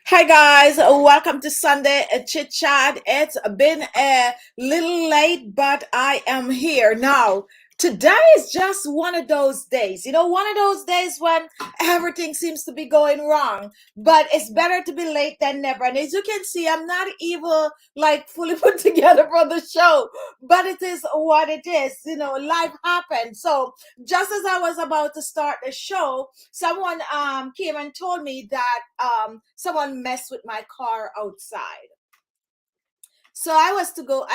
Hi guys, welcome to Sunday Chit Chat. It's been a little late, but I am here now. Today is just one of those days, one of those days when everything seems to be going wrong, but it's better to be late than never. And as you can see, I'm not even like fully put together for the show, but it is what it is. Life happens. So just as I was about to start the show, someone came and told me that someone messed with my car outside. So I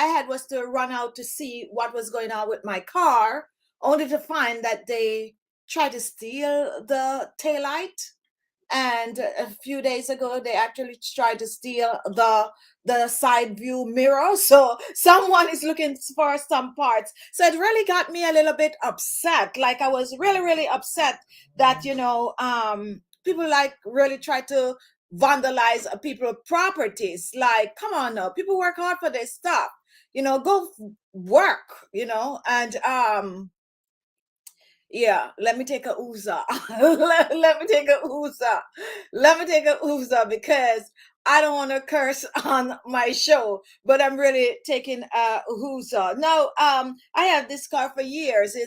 had to run out to see what was going on with my car, only to find that they tried to steal the taillight. And a few days ago they actually tried to steal the side view mirror. So someone is looking for some parts. So it really got me a little bit upset. Like, I was really really upset that people like really try to vandalize people's properties. Like, come on now, people work hard for their stuff. Go work. And yeah, let me take a ooza. Let me take a ooza. Let me take a ooza, because I don't want to curse on my show, but I'm really taking a ooza. Now, I have this car for years.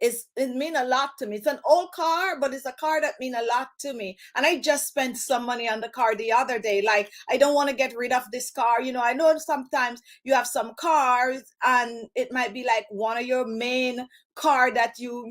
It mean a lot to me. It's an old car, but it's a car that mean a lot to me. And I just spent some money on the car the other day. Like, I don't want to get rid of this car. I know sometimes you have some cars and it might be like one of your main car that you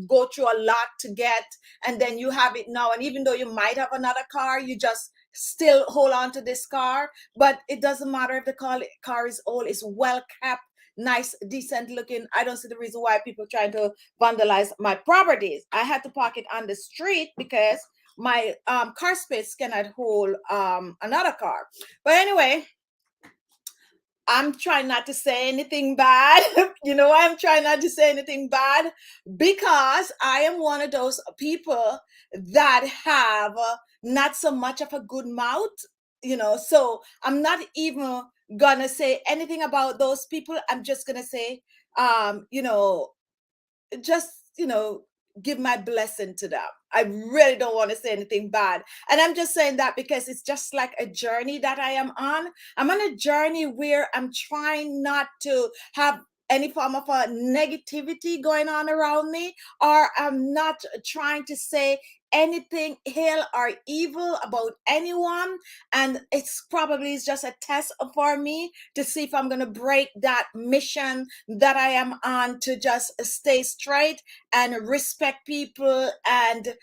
go through a lot to get, and then you have it now. And even though you might have another car, you just still hold on to this car. But it doesn't matter if the car is old, it's well kept, nice, decent looking. I don't see the reason why people trying to vandalize my properties. I had to park it on the street because my car space cannot hold another car. But anyway, I'm trying not to say anything bad. I'm trying not to say anything bad, because I am one of those people that have not so much of a good mouth. So I'm not even gonna say anything about those people. I'm just gonna say, just give my blessing to them. I really don't want to say anything bad, and I'm just saying that because it's just like a journey that I am on. I'm on a journey where I'm trying not to have any form of a negativity going on around me, or I'm not trying to say anything ill or evil about anyone. And it's probably just a test for me to see if I'm going to break that mission that I am on, to just stay straight and respect people, and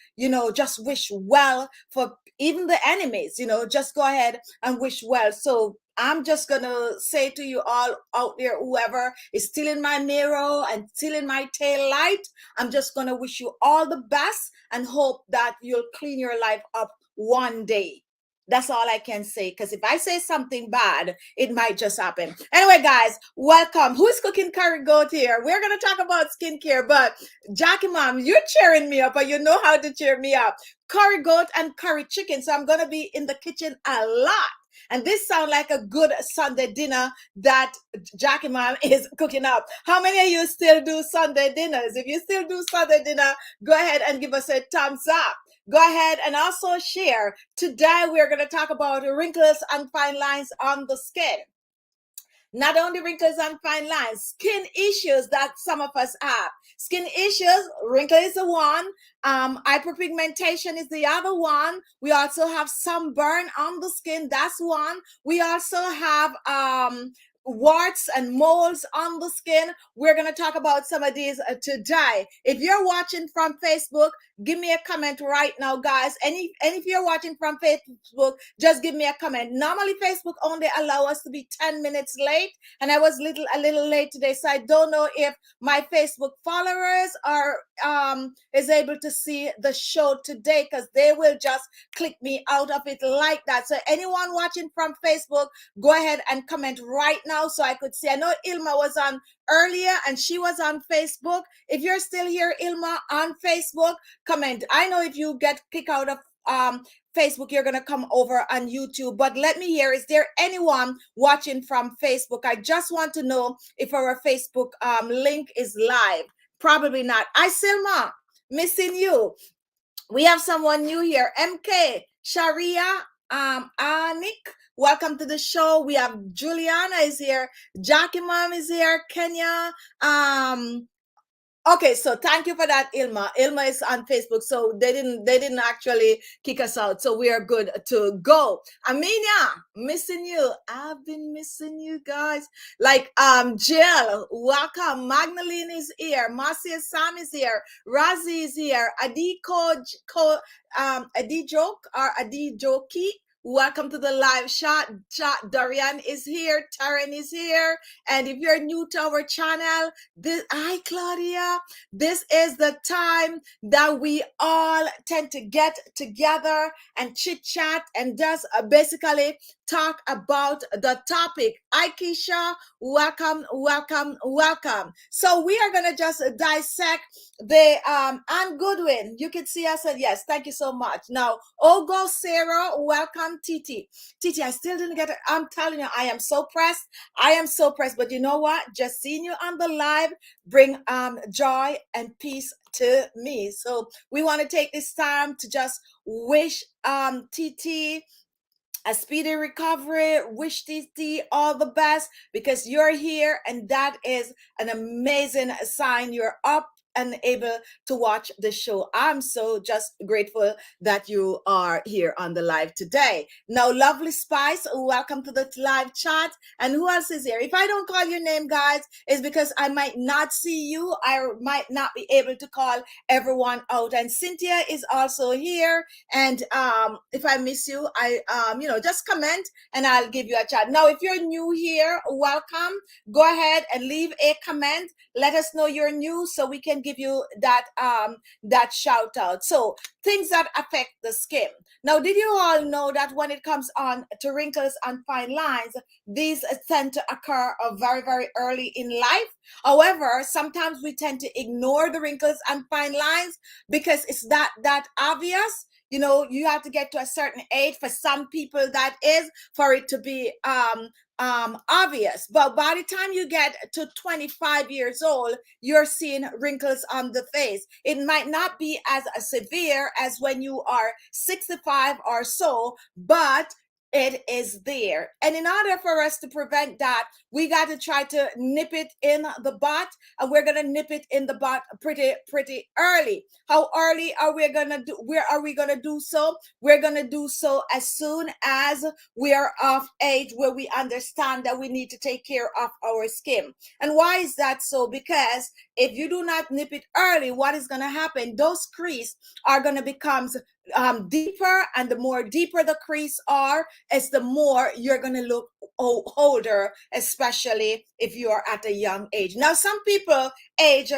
just wish well for even the enemies. Just go ahead and wish well. So I'm just gonna say to you all out there, whoever is stealing my mirror and stealing my tail light, I'm just gonna wish you all the best and hope that you'll clean your life up one day. That's all I can say, because if I say something bad, it might just happen. Anyway, guys, welcome. Who's cooking curry goat here? We're going to talk about skincare, but Jackie Mom, you're cheering me up, or you know how to cheer me up. Curry goat and curry chicken. So I'm going to be in the kitchen a lot. And this sounds like a good Sunday dinner that Jackie Mom is cooking up. How many of you still do Sunday dinners? If you still do Sunday dinner, go ahead and give us a thumbs up. Go ahead and also share. Today, we're going to talk about wrinkles and fine lines on the skin. Not only wrinkles and fine lines, skin issues that some of us have. Skin issues, wrinkle is the one. Hyperpigmentation is the other one. We also have sunburn on the skin. That's one. We also have warts and moles on the skin. We're going to talk about some of these today. If you're watching from Facebook, give me a comment right now, guys. And if you're watching from Facebook, just give me a comment. Normally Facebook only allow us to be 10 minutes late, and I was a little late today, so I don't know if my Facebook followers are is able to see the show today, because they will just click me out of it like that. So anyone watching from Facebook, go ahead and comment right now so I could see. I know Ilma was on earlier and she was on Facebook. If you're still here, Ilma, on Facebook, comment. I know if you get kicked out of Facebook, you're gonna come over on YouTube, but let me hear, is there anyone watching from Facebook? I just want to know if our Facebook link is live. Probably not. I Silma, missing you. We have someone new here. MK Sharia Anik. Welcome to the show. We have Juliana is here. Jackie Mom is here. Kenya. Okay, so thank you for that, Ilma. Ilma is on Facebook, so they didn't actually kick us out, so we are good to go. Aminia, missing you. I've been missing you guys. Like Jill, welcome. Magdalene is here. Marcia Sam is here. Razi is here. Adi Joke or Adi Joki. Welcome to the live chat. Darian is here. Taryn is here. And if you're new to our channel, hi Claudia. This is the time that we all tend to get together and chit chat and just basically talk about the topic. Hi Keisha, welcome, welcome, welcome. So we are gonna just dissect the Anne Goodwin. You can see us and yes, thank you so much. Now, Ogo Sarah, welcome Titi. Titi, I still didn't get it. I'm telling you, I am so pressed. I am so pressed, but you know what? Just seeing you on the live bring joy and peace to me. So we want to take this time to just wish TT a speedy recovery, wish TT all the best because you're here and that is an amazing sign. You're up and able to watch the show. I'm so just grateful that you are here on the live today. Now, Lovely Spice, welcome to the live chat. And who else is here? If I don't call your name, guys, it's because I might not see you. I might not be able to call everyone out. And Cynthia is also here. And if I miss you, I just comment and I'll give you a chat. Now, if you're new here, welcome. Go ahead and leave a comment. Let us know you're new so we can give you that that shout out. So things that affect the skin. Now, did you all know that when it comes on to wrinkles and fine lines, these tend to occur very, very early in life? However, sometimes we tend to ignore the wrinkles and fine lines because it's that obvious. You know, you have to get to a certain age. For some people, that is for it to be obvious. But by the time you get to 25 years old, you're seeing wrinkles on the face. It might not be as severe as when you are 65 or so, but it is there. And in order for us to prevent that, we got to try to nip it in the butt, and we're going to nip it in the butt pretty early. How early are we going to do? Where are we going to do so? We're going to do so as soon as we are of age where we understand that we need to take care of our skin. And why is that so? Because if you do not nip it early, what is going to happen? Those creases are going to become deeper, and the more deeper the crease are, is the more you're going to look older, especially if you are at a young age. Now, some people age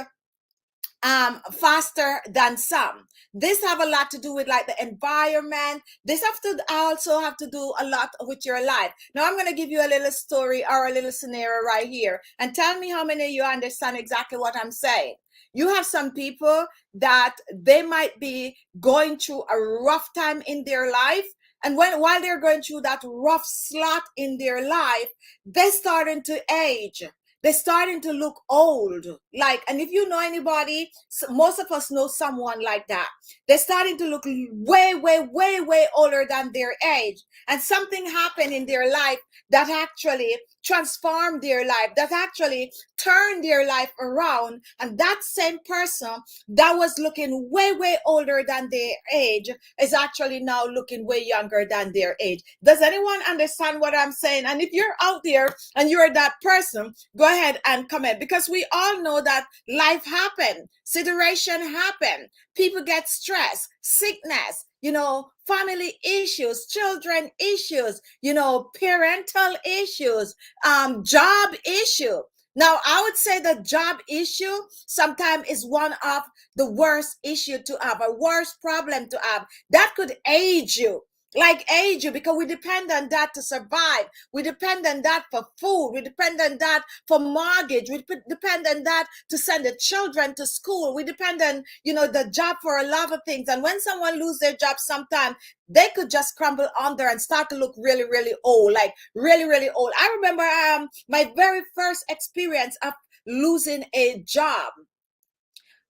faster than some. This have a lot to do with like the environment. This also have to do a lot with your life. Now I'm going to give you a little story or a little scenario right here and tell me how many of you understand exactly what I'm saying. You have some people that they might be going through a rough time in their life, and while they're going through that rough slot in their life, they're starting to age. They're starting to look old. Like, and if you know anybody, most of us know someone like that. They're starting to look way, way, way, way older than their age. And something happened in their life that actually transformed their life, that actually turned their life around. And that same person that was looking way, way older than their age is actually now looking way younger than their age. Does anyone understand what I'm saying? And if you're out there and you're that person, go ahead and comment, because we all know that life happen, situation happen, people get stressed, sickness, family issues, children issues, parental issues, job issue. Now, I would say the job issue sometimes is one of the worst issue to have, a worst problem to have. That could age you. Because we depend on that to survive. We depend on that for food. We depend on that for mortgage. We depend on that to send the children to school. We depend on, the job for a lot of things. And when someone lose their job, sometimes they could just crumble under and start to look really, really old, like really, really old. I remember my very first experience of losing a job.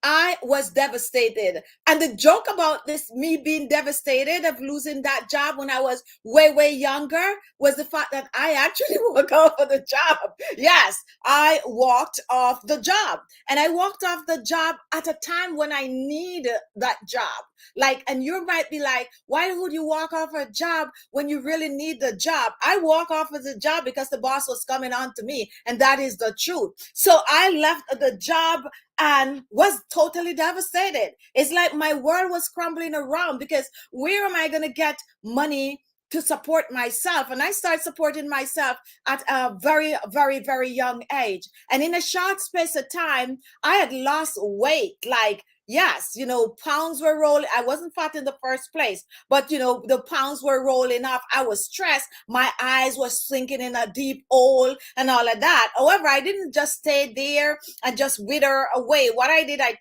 I was devastated. And the joke about this, me being devastated of losing that job when I was way, way younger, was the fact that I actually walked off of the job. Yes, I walked off the job. And I walked off the job at a time when I needed that job. Like, and you might be like, why would you walk off a job when you really need the job? I walk off of the job because the boss was coming on to me, and that is the truth. So I left the job and was totally devastated. It's like my world was crumbling around, because where am I going to get money to support myself? And I started supporting myself at a very, very, very young age. And in a short space of time, I had lost weight. Like, yes, pounds were rolling. I wasn't fat in the first place, but the pounds were rolling off. I was stressed. My eyes were sinking in a deep hole and all of that. However, I didn't just stay there and just wither away. What I did, I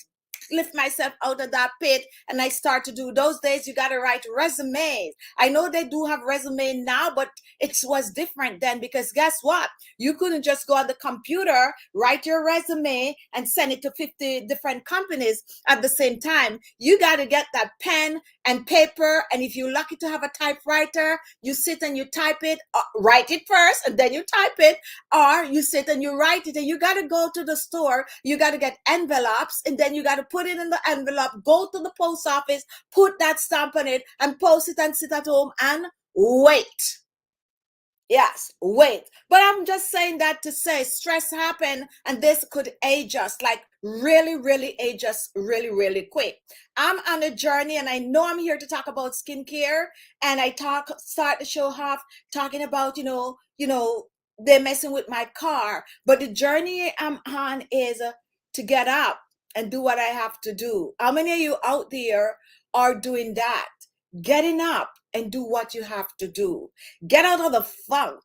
lift myself out of that pit and I start to do. Those days you got to write resumes. I know they do have resume now, but it was different then, because guess what? You couldn't just go on the computer, write your resume and send it to 50 different companies at the same time. You got to get that pen and paper, and if you're lucky to have a typewriter, you sit and you type it, write it first and then you type it, or you sit and you write it. And you got to go to the store, you got to get envelopes, and then you got to put it in the envelope, go to the post office, put that stamp on it and post it and sit at home and wait. Yes, wait. But I'm just saying that to say stress happened, and this could age us, like really, really age us really, really quick. I'm on a journey, and I know I'm here to talk about skincare, and I start the show off talking about, they're messing with my car. But the journey I'm on is to get up and do what I have to do. How many of you out there are doing that? Getting up and do what you have to do. Get out of the funk,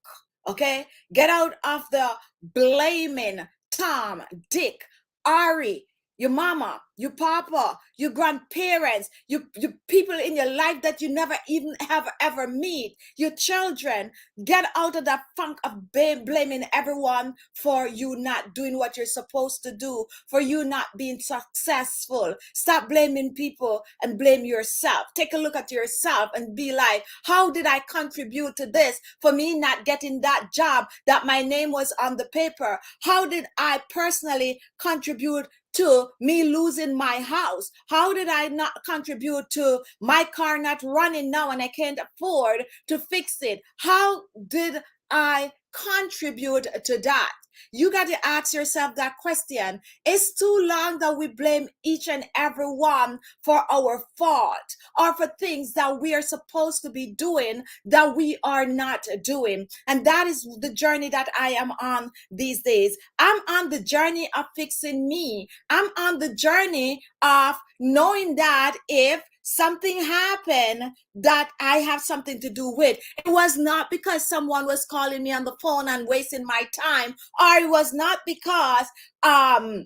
okay? Get out of the blaming Tom, Dick, Ari, your mama, your papa, your grandparents, your people in your life that you never even have ever meet, your children. Get out of that funk of blaming everyone for you not doing what you're supposed to do, for you not being successful. Stop blaming people and blame yourself. Take a look at yourself and be like, how did I contribute to this for me not getting that job that my name was on the paper? How did I personally contribute to me losing my house? How did I not contribute to my car not running now and I can't afford to fix it? How did I contribute to that? You got to ask yourself that question. It's too long that we blame each and every one for our fault, or for things that we are supposed to be doing that we are not doing. And that is the journey that I am on these days. I'm on the journey of fixing me. I'm on the journey of knowing that if something happened that I have something to do with, it was not because someone was calling me on the phone and wasting my time, or it was not because I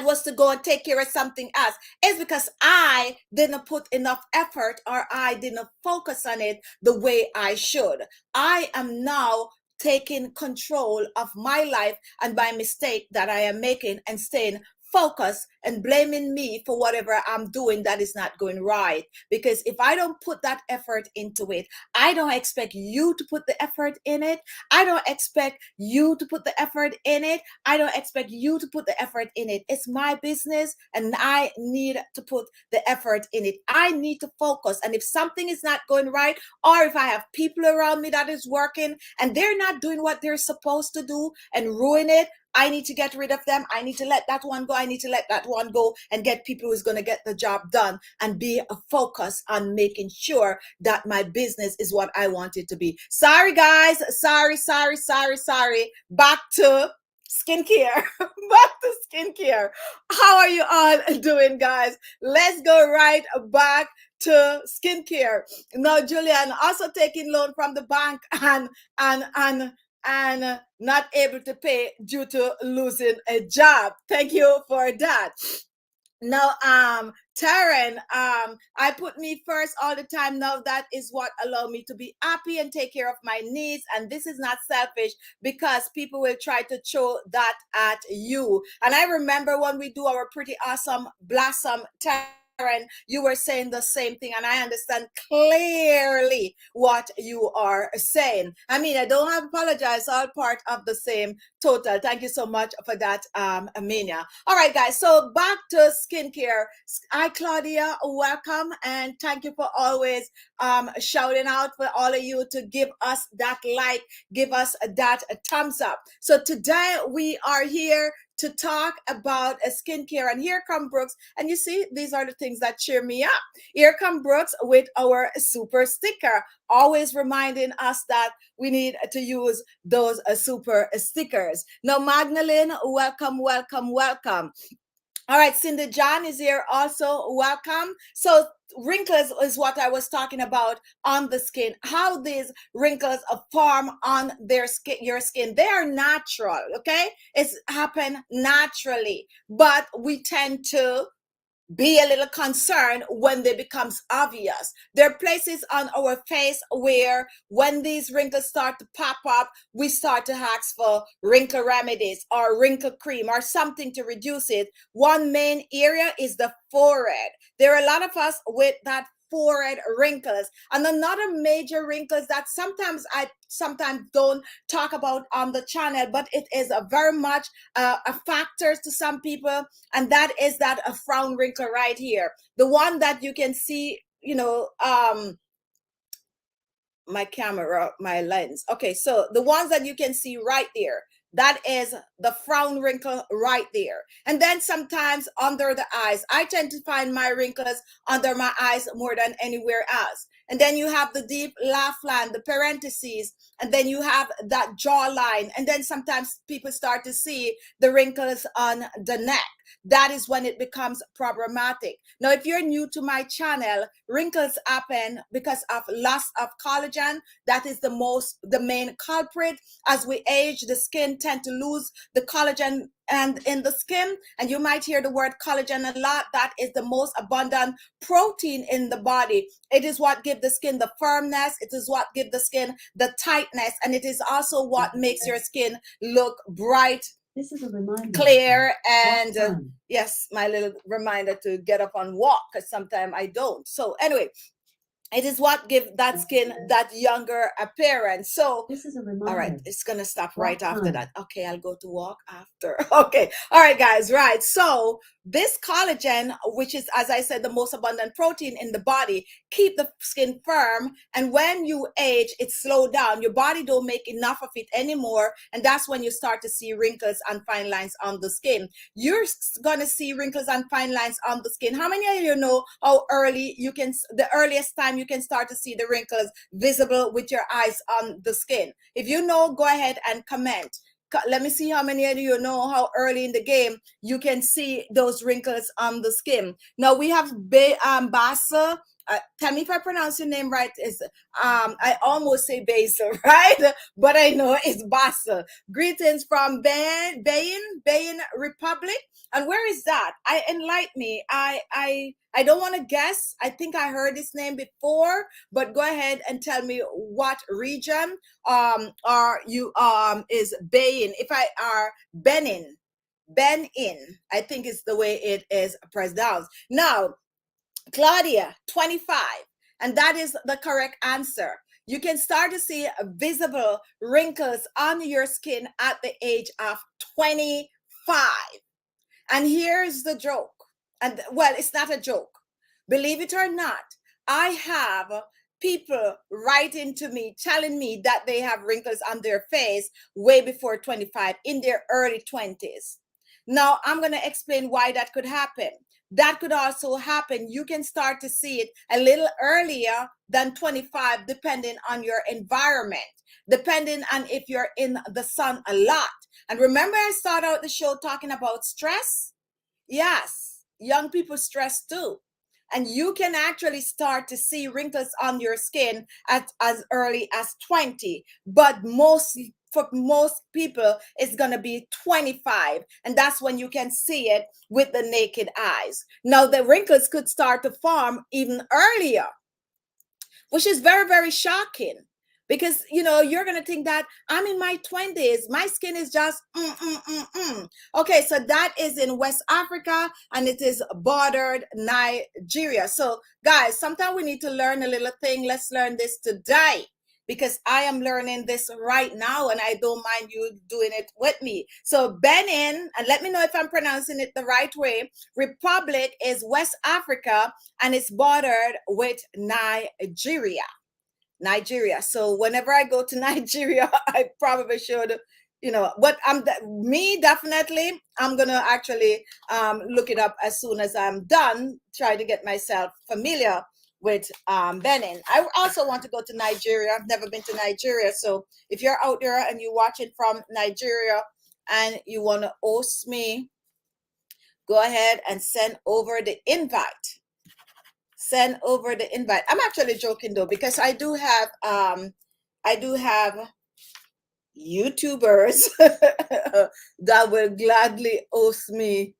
was to go and take care of something else. It's because I didn't put enough effort, or I didn't focus on it the way I should. I am now taking control of my life and my mistake that I am making, and staying focused and blaming me for whatever I'm doing that is not going right. Because if I don't put that effort into it, I don't expect you to put the effort in it. I don't expect you to put the effort in it. I don't expect you to put the effort in it. It's my business, and I need to put the effort in it. I need to focus. And if something is not going right, or if I have people around me that is working and they're not doing what they're supposed to do and ruin it, I need to get rid of them. I need to let that one go. I need to let that one go and get people who's going to get the job done, and be a focus on making sure that my business is what I want it to be. Sorry, guys. Sorry. Back to skincare. Back to skincare. How are you all doing, guys? Let's go right back to skincare. Now, Julian, also taking loan from the bank and not able to pay due to losing a job. Thank you for that. Now, Taryn, I put me first all the time. Now that is what allow me to be happy and take care of my needs. And this is not selfish because people will try to throw that at you. And I remember when we do our pretty awesome blossom, Taryn, you were saying the same thing, and I understand clearly what you are saying. I mean, I don't have to apologize, all part of the same total. Thank you so much for that, Amina. All right, guys. So back to skincare. Hi, Claudia. Welcome, and thank you for always shouting out for all of you to give us that like, give us that thumbs up. So today we are here to talk about skincare, and here come Brooks. And you see, these are the things that cheer me up. Here come Brooks with our super sticker, always reminding us that we need to use those super stickers. Now, Magdalene, welcome, welcome, welcome. All right, Cindy John is here also. Welcome. So wrinkles is what I was talking about on the skin. How these wrinkles form on their skin, your skin. They are natural, okay? It's happen naturally, but we tend to be a little concerned when they becomes obvious. There are places on our face where when these wrinkles start to pop up, we start to ask for wrinkle remedies or wrinkle cream or something to reduce it. One main area is the forehead. There are a lot of us with that forehead wrinkles, and another major wrinkles that I sometimes don't talk about on the channel, but it is a very much a factor to some people, and that is that a frown wrinkle right here, the one that you can see, my camera, my lens. Okay, so the ones that you can see right there, that is the frown wrinkle right there. And then sometimes under the eyes, I tend to find my wrinkles under my eyes more than anywhere else. And then you have the deep laugh line, the parentheses, and then you have that jawline. And then sometimes people start to see the wrinkles on the neck. That is when it becomes problematic. Now, if you're new to my channel, wrinkles happen because of loss of collagen. That is the main culprit. As we age, the skin tend to lose the collagen and in the skin, and you might hear the word collagen a lot. That is the most abundant protein in the body. It is what gives the skin the firmness. It is what gives the skin the tightness, and it is also what makes your skin look bright. This is a reminder. Clear and yes, my little reminder to get up and walk, because sometimes I don't. So anyway, it is what gives that skin that younger appearance. So this is a reminder. All right, it's gonna stop right after that. Okay, I'll go to walk after. Okay, all right, guys. Right. So this collagen, which is, as I said, the most abundant protein in the body, keep the skin firm. And when you age, it slow down. Your body don't make enough of it anymore, and that's when you start to see wrinkles and fine lines on the skin. You're gonna see wrinkles and fine lines on the skin. How many of you know how early you can, the earliest time you can start to see the wrinkles visible with your eyes on the skin? If you know, go ahead and comment. Let me see how many of you know how early in the game you can see those wrinkles on the skin. Now we have Basa. Tell me if I pronounce your name right. Is I almost say Basil, right? But I know it's Basa. Greetings from Bayan Republic. And where is that? Enlighten me. I don't want to guess. I think I heard this name before, but go ahead and tell me what region are you is Bayin. If I are Benin, I think it's the way it is pronounced. Now, Claudia, 25, and that is the correct answer. You can start to see visible wrinkles on your skin at the age of 25. And here's the joke. And well, it's not a joke. Believe it or not, I have people writing to me telling me that they have wrinkles on their face way before 25, in their early 20s. Now, I'm going to explain why that could happen. That could also happen. You can start to see it a little earlier than 25, depending on your environment, depending on if you're in the sun a lot. And remember, I started out the show talking about stress? Yes, young people stress too. And you can actually start to see wrinkles on your skin at as early as 20. But most for most people, it's going to be 25. And that's when you can see it with the naked eyes. Now, the wrinkles could start to form even earlier, which is very, very shocking. Because you're gonna think that I'm in my 20s, my skin is just okay. So that is in West Africa, and it is bordered Nigeria. So guys, sometimes we need to learn a little thing. Let's learn this today, because I am learning this right now, and I don't mind you doing it with me. So Benin, and let me know if I'm pronouncing it the right way, Republic is West Africa, and it's bordered with Nigeria. So whenever I go to Nigeria, I probably should, but me definitely, I'm gonna actually look it up as soon as I'm done, try to get myself familiar with Benin. I also want to go to Nigeria. I've never been to Nigeria. So if you're out there and you're watching from Nigeria and you want to host me, go ahead and send over the invite. Send over the invite. I'm actually joking though, because I do have YouTubers that will gladly host me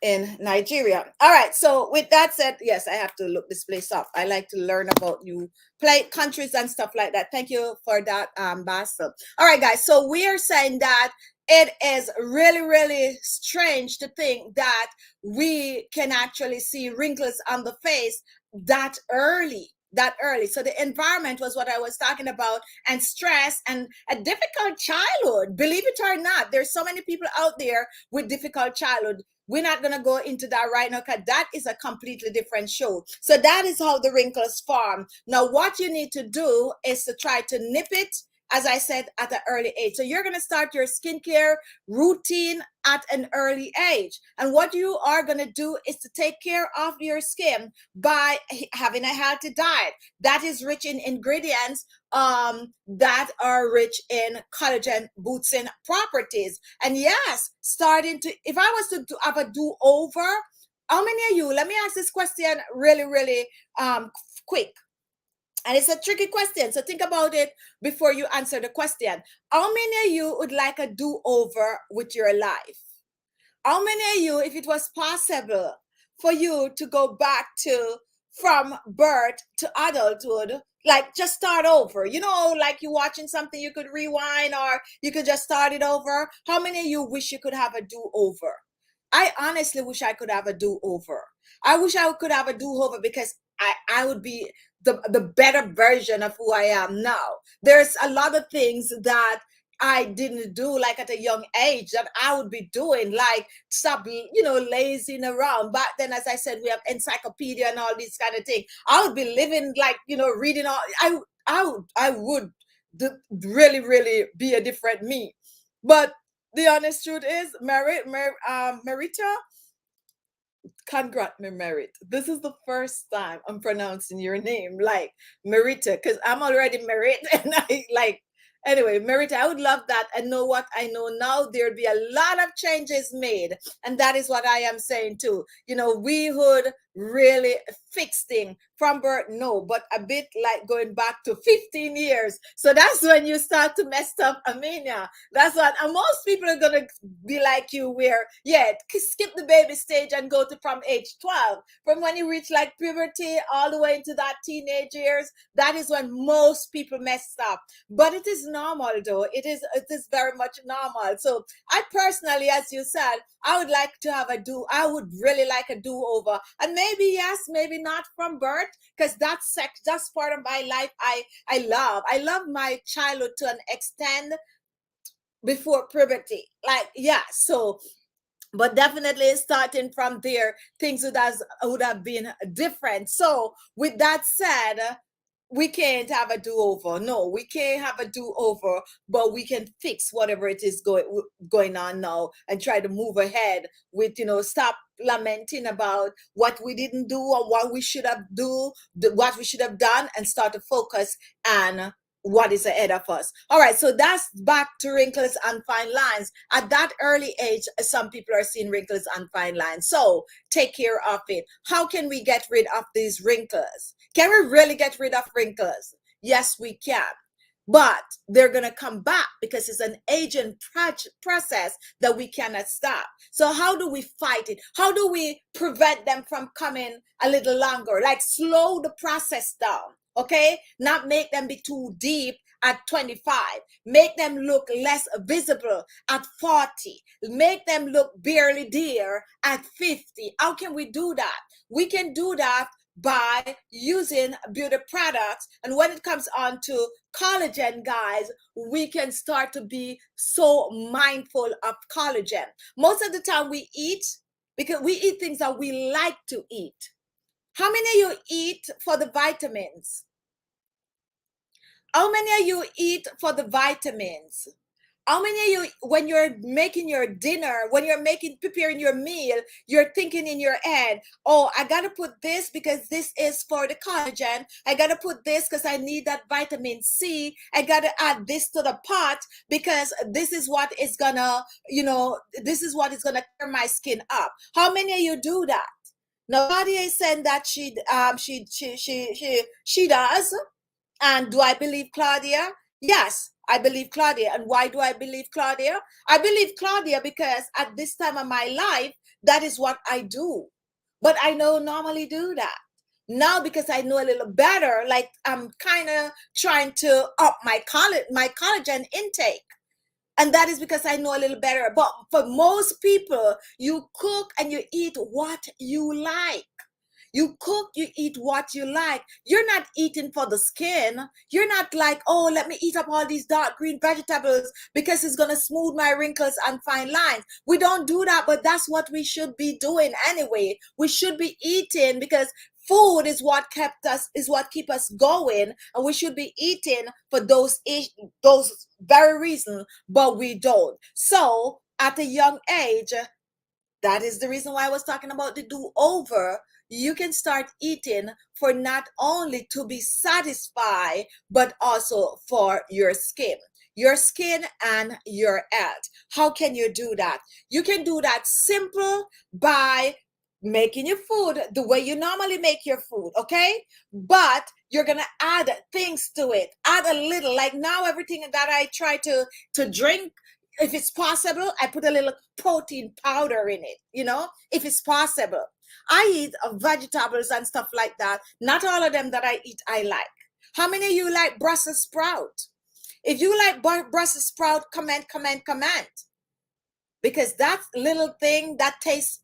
in Nigeria. All right. So with that said, yes, I have to look this place up. I like to learn about new countries and stuff like that. Thank you for that, Basil. All right, guys. So we are saying that it is really, really strange to think that we can actually see wrinkles on the face that early. So the environment was what I was talking about, and stress and a difficult childhood. Believe it or not, there's so many people out there with difficult childhood. We're not going to go into that right now, because that is a completely different show. So that is how the wrinkles form. Now, what you need to do is to try to nip it, as I said, at an early age. So you're going to start your skincare routine at an early age. And what you are going to do is to take care of your skin by having a healthy diet that is rich in ingredients that are rich in collagen boosting properties. And yes, if I was to have a do-over, how many of you, let me ask this question really, really quick. And it's a tricky question, so think about it before you answer the question. How many of you would like a do-over with your life? How many of you, if it was possible for you to go back to from birth to adulthood, like just start over, like you're watching something, you could rewind, or you could just start it over? How many of you wish you could have a do-over? I honestly wish I could have a do-over. I wish I could have a do-over, because I would be the better version of who I am now. There's a lot of things that I didn't do, like at a young age, that I would be doing, like stop, lazing around. But then, as I said, we have encyclopedia and all these kind of things. I would be living, like, reading all. I would really, really be a different me. But the honest truth is, Marita, congrat me, Merit. This is the first time I'm pronouncing your name like Merita, because I'm already Merit, and I like. Anyway, Merita, I would love that. And know what I know now, there'd be a lot of changes made. And that is what I am saying too. We would really fix things from birth, no, but a bit like going back to 15 years. So that's when you start to mess up, Amenia. That's what, and most people are going to be like you, where, yeah, skip the baby stage and go to from age 12. From when you reach like puberty all the way into that teenage years, that is when most people mess up. But it is normal though. It is very much normal. So I personally, as you said, I would like to have I would really like a do-over. And maybe yes, maybe not from birth, because that's part of my life. I love my childhood to an extent before puberty. Like, yeah, so but definitely starting from there, things would have been different. So with that said, we can't have a do-over. No, we can't have a do-over, but we can fix whatever it is going on now, and try to move ahead with, stop lamenting about what we didn't do or what we should have done, and start to focus on what is ahead of us. All right, so that's back to wrinkles and fine lines. At that early age, some people are seeing wrinkles and fine lines. So take care of it. How can we get rid of these wrinkles? Can we really get rid of wrinkles? Yes, we can. but they're going to come back because it's an aging process that we cannot stop. So how do we fight it? How do we prevent them from coming a little longer? Like slow the process down, okay? Not make them be too deep at 25. Make them look less visible at 40. Make them look barely there at 50. How can we do that? We can do that by using beauty products. And when it comes on to collagen, guys, we can start to be so mindful of collagen. Most of the time we eat because we eat things that we like to eat. How many of you eat for the vitamins? How many of you eat for the vitamins? How many of you, when you're making your dinner, when you're preparing your meal, you're thinking in your head, oh, I got to put this because this is for the collagen. I got to put this because I need that vitamin C. I got to add this to the pot because this is what is going to, this is what is going to clear my skin up. How many of you do that? Now, Nadia is saying that she does. And do I believe Claudia? Yes, I believe Claudia. And why do I believe Claudia? I believe Claudia because at this time of my life, that is what I do. But I don't normally do that. Now, because I know a little better, like I'm kind of trying to up my collagen intake. And that is because I know a little better. But for most people, you cook and you eat what you like. You cook, you eat what you like. You're not eating for the skin. You're not like, oh, let me eat up all these dark green vegetables because it's going to smooth my wrinkles and fine lines. We don't do that, but that's what we should be doing anyway. We should be eating because food is what keep us going, and we should be eating for those very reasons, but we don't. So at a young age, that is the reason why I was talking about the do-over. You can start eating for not only to be satisfied, but also for your skin and your health. How can you do that? You can do that simple by making your food the way you normally make your food, okay? But you're gonna add things to it. Add a little, like now everything that I try to drink, if it's possible, I put a little protein powder in it, if it's possible. I eat vegetables and stuff like that. Not all of them that I eat, I like. How many of you like Brussels sprout? If you like Brussels sprout, comment. Because that little thing that tastes,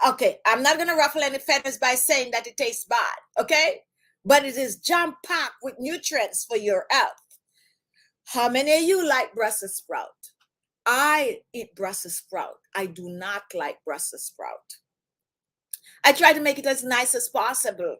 okay, I'm not going to ruffle any feathers by saying that it tastes bad, okay? But it is jam-packed with nutrients for your health. How many of you like Brussels sprout? I eat Brussels sprout. I do not like Brussels sprout. I try to make it as nice as possible.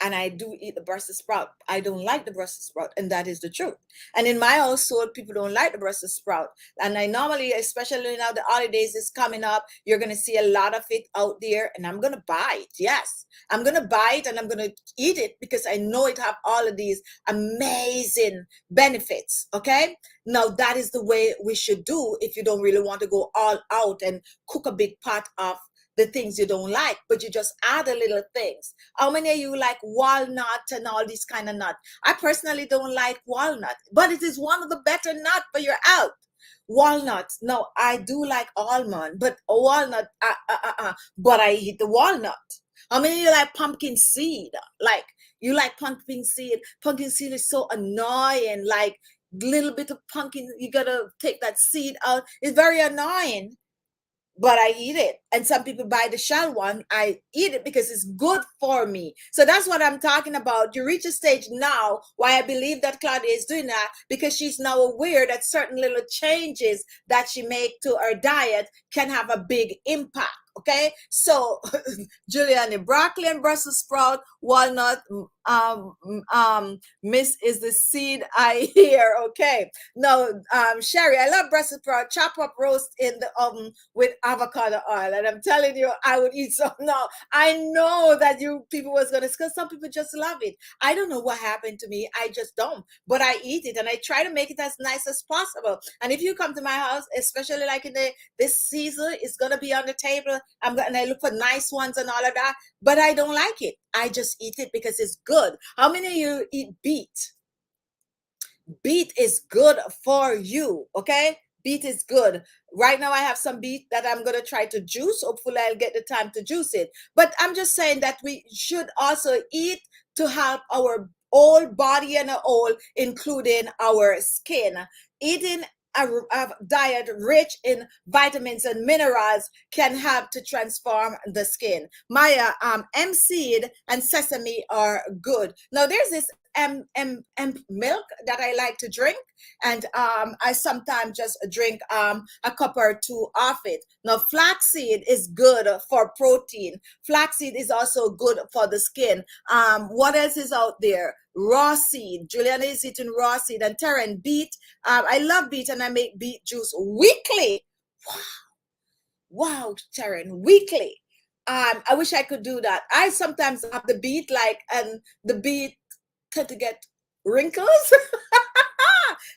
And I do eat the Brussels sprout. I don't like the Brussels sprout, and that is the truth. And in my household, people don't like the Brussels sprout. And I normally, especially now the holidays is coming up, you're going to see a lot of it out there, and I'm going to buy it. Yes, I'm going to buy it, and I'm going to eat it because I know it have all of these amazing benefits, okay? Now, that is the way we should do if you don't really want to go all out and cook a big pot of the things you don't like, but you just add a little things. How many of you like walnut and all these kind of nuts? I personally don't like walnut, but it is one of the better nuts for your health. Walnuts. No, I do like almond, but walnut, but I eat the walnut. How many of you like pumpkin seed? Like, you like pumpkin seed? Pumpkin seed is so annoying. Like, little bit of pumpkin, you gotta take that seed out. It's very annoying. But I eat it. And some people buy the shell one. I eat it because it's good for me. So that's what I'm talking about. You reach a stage now why I believe that Claudia is doing that, because she's now aware that certain little changes that she make to her diet can have a big impact. Okay, so Juliani, broccoli and Brussels sprout, walnut, miss is the seed I hear. Okay, no, Sherry, I love Brussels sprout, chop up roast in the oven with avocado oil, and I'm telling you, I would eat some. No, I know that you people was gonna, because some people just love it. I don't know what happened to me. I just don't, but I eat it, and I try to make it as nice as possible. And if you come to my house, especially like in this season, it's gonna be on the table. And I look for nice ones and all of that, but I don't like it. I just eat it because it's good. How many of you eat beet? beet is good for you. Okay, beet is good. Right now I have some beet that I'm going to try to juice. Hopefully I'll get the time to juice it, but I'm just saying that we should also eat to help our whole body and all, including our skin. Eating a diet rich in vitamins and minerals can help to transform the skin. Maya, M seed and sesame are good. Now there's this M milk that I like to drink, and I sometimes just drink a cup or two of it. Now flaxseed is good for protein. Flaxseed is also good for the skin. What else is out there? Raw seed. Juliana is eating raw seed. And Terran, beet. I love beet, and I make beet juice weekly. Wow, Terran, weekly. I wish I could do that. I sometimes have the beet, like, and the beet tend to get wrinkles.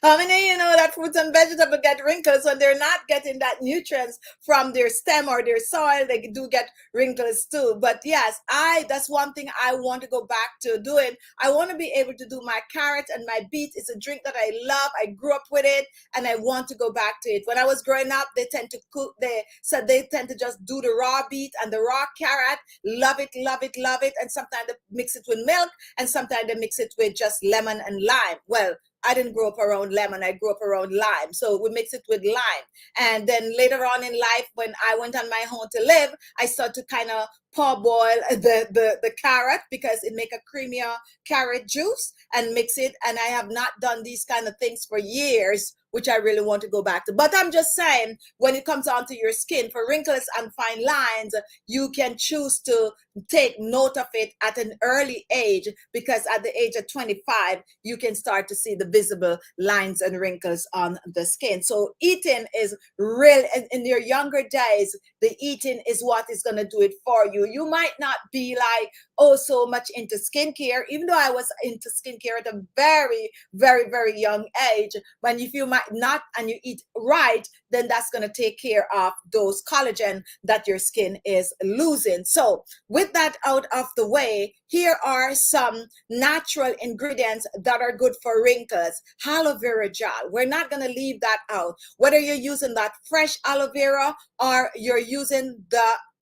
How many you know that fruits and vegetables get wrinkles when they're not getting that nutrients from their stem or their soil? They do get wrinkles too. But yes, that's one thing I want to go back to doing. I want to be able to do my carrot and my beet. It's a drink that I love. I grew up with it, and I want to go back to it. When I was growing up, they tend to cook. They said they tend to just do the raw beet and the raw carrot. Love it, love it, love it. And sometimes they mix it with milk, and sometimes they mix it with just lemon and lime. Well, I didn't grow up around lemon. I grew up around lime. So we mix it with lime. And then later on in life, when I went on my own to live, I started to kind of parboil the carrot, because it make a creamier carrot juice, and mix it. And I have not done these kind of things for years, which I really want to go back to. But I'm just saying, when it comes onto your skin, for wrinkles and fine lines, you can choose to take note of it at an early age, because at the age of 25, you can start to see the visible lines and wrinkles on the skin. So eating is real. In your younger days, the eating is what is going to do it for you. You might not be like, oh, so much into skincare, even though I was into skincare at a very, very, very young age. But if you might not, and you eat right, then that's going to take care of those collagen that your skin is losing. So with that out of the way, here are some natural ingredients that are good for wrinkles. Aloe vera gel. We're not going to leave that out. Whether you're using that fresh aloe vera or you're using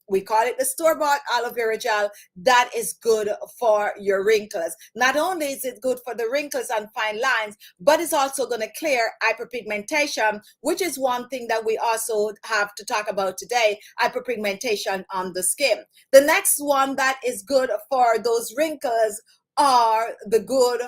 we call it the store-bought aloe vera gel, that is good for your wrinkles. Not only is it good for the wrinkles and fine lines, but it's also going to clear hyperpigmentation, which is one thing that we also have to talk about today, hyperpigmentation on the skin. The next one that is good for those wrinkles are the good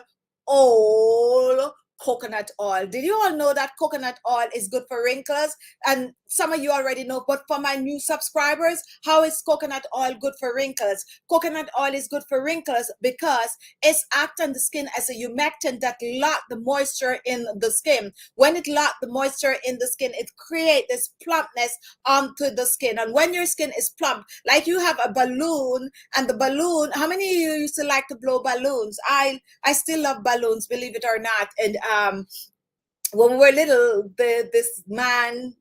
old coconut oil. Did you all know that coconut oil is good for wrinkles? And some of you already know, but for my new subscribers, how is coconut oil good for wrinkles? Coconut oil is good for wrinkles because it's acts on the skin as a humectant that lock the moisture in the skin. When it lock the moisture in the skin, it creates this plumpness onto the skin. And when your skin is plump, like you have a balloon, and the balloon, how many of you used to like to blow balloons? I still love balloons, believe it or not. And when we were little, this man,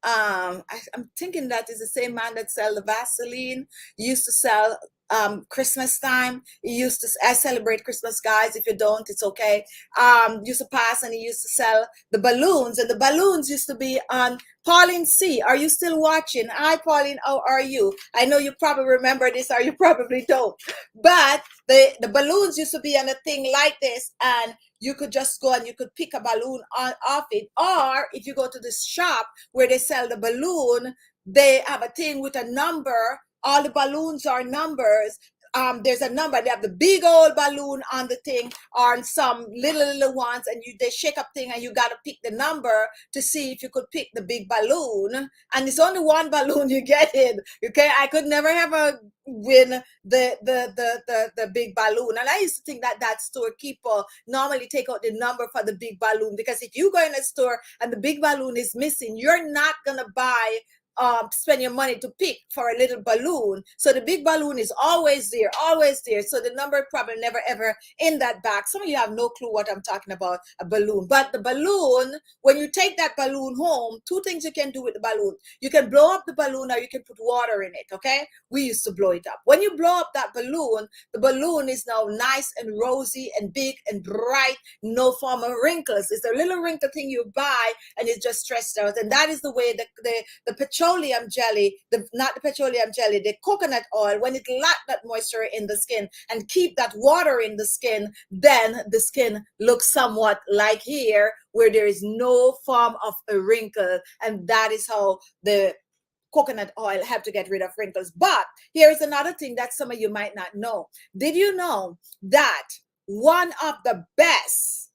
I'm thinking that is the same man that sell the Vaseline. He used to sell Christmas time. He used to, I celebrate Christmas, guys. If you don't, it's okay. Used to pass, and he used to sell the balloons, and the balloons used to be on Pauline C. Are you still watching? Hi, Pauline. How are you? I know you probably remember this, or you probably don't. But the balloons used to be on a thing like this, and you could just go and you could pick a balloon off it. Or if you go to this shop where they sell the balloon, they have a thing with a number. All the balloons are numbers. There's a number. They have the big old balloon on the thing, or on some little ones, and they shake up thing, and you got to pick the number to see if you could pick the big balloon. And it's only one balloon you get in. Okay, I could never ever win the big balloon. And I used to think that storekeeper normally take out the number for the big balloon, because if you go in a store and the big balloon is missing, you're not gonna buy spend your money to pick for a little balloon. So the big balloon is always there, always there. So the number probably never ever in that bag. Some of you have no clue what I'm talking about, a balloon. But the balloon, when you take that balloon home, two things you can do with the balloon. You can blow up the balloon or you can put water in it, okay? We used to blow it up. When you blow up that balloon, the balloon is now nice and rosy and big and bright, no form of wrinkles. It's a little wrinkle thing you buy and it's just stretched out. And that is the way the petroleum jelly, not the petroleum jelly, the coconut oil, when it lock that moisture in the skin and keep that water in the skin, then the skin looks somewhat like here, where there is no form of a wrinkle. And that is how the coconut oil help to get rid of wrinkles. But here's another thing that some of you might not know. Did you know that one of the best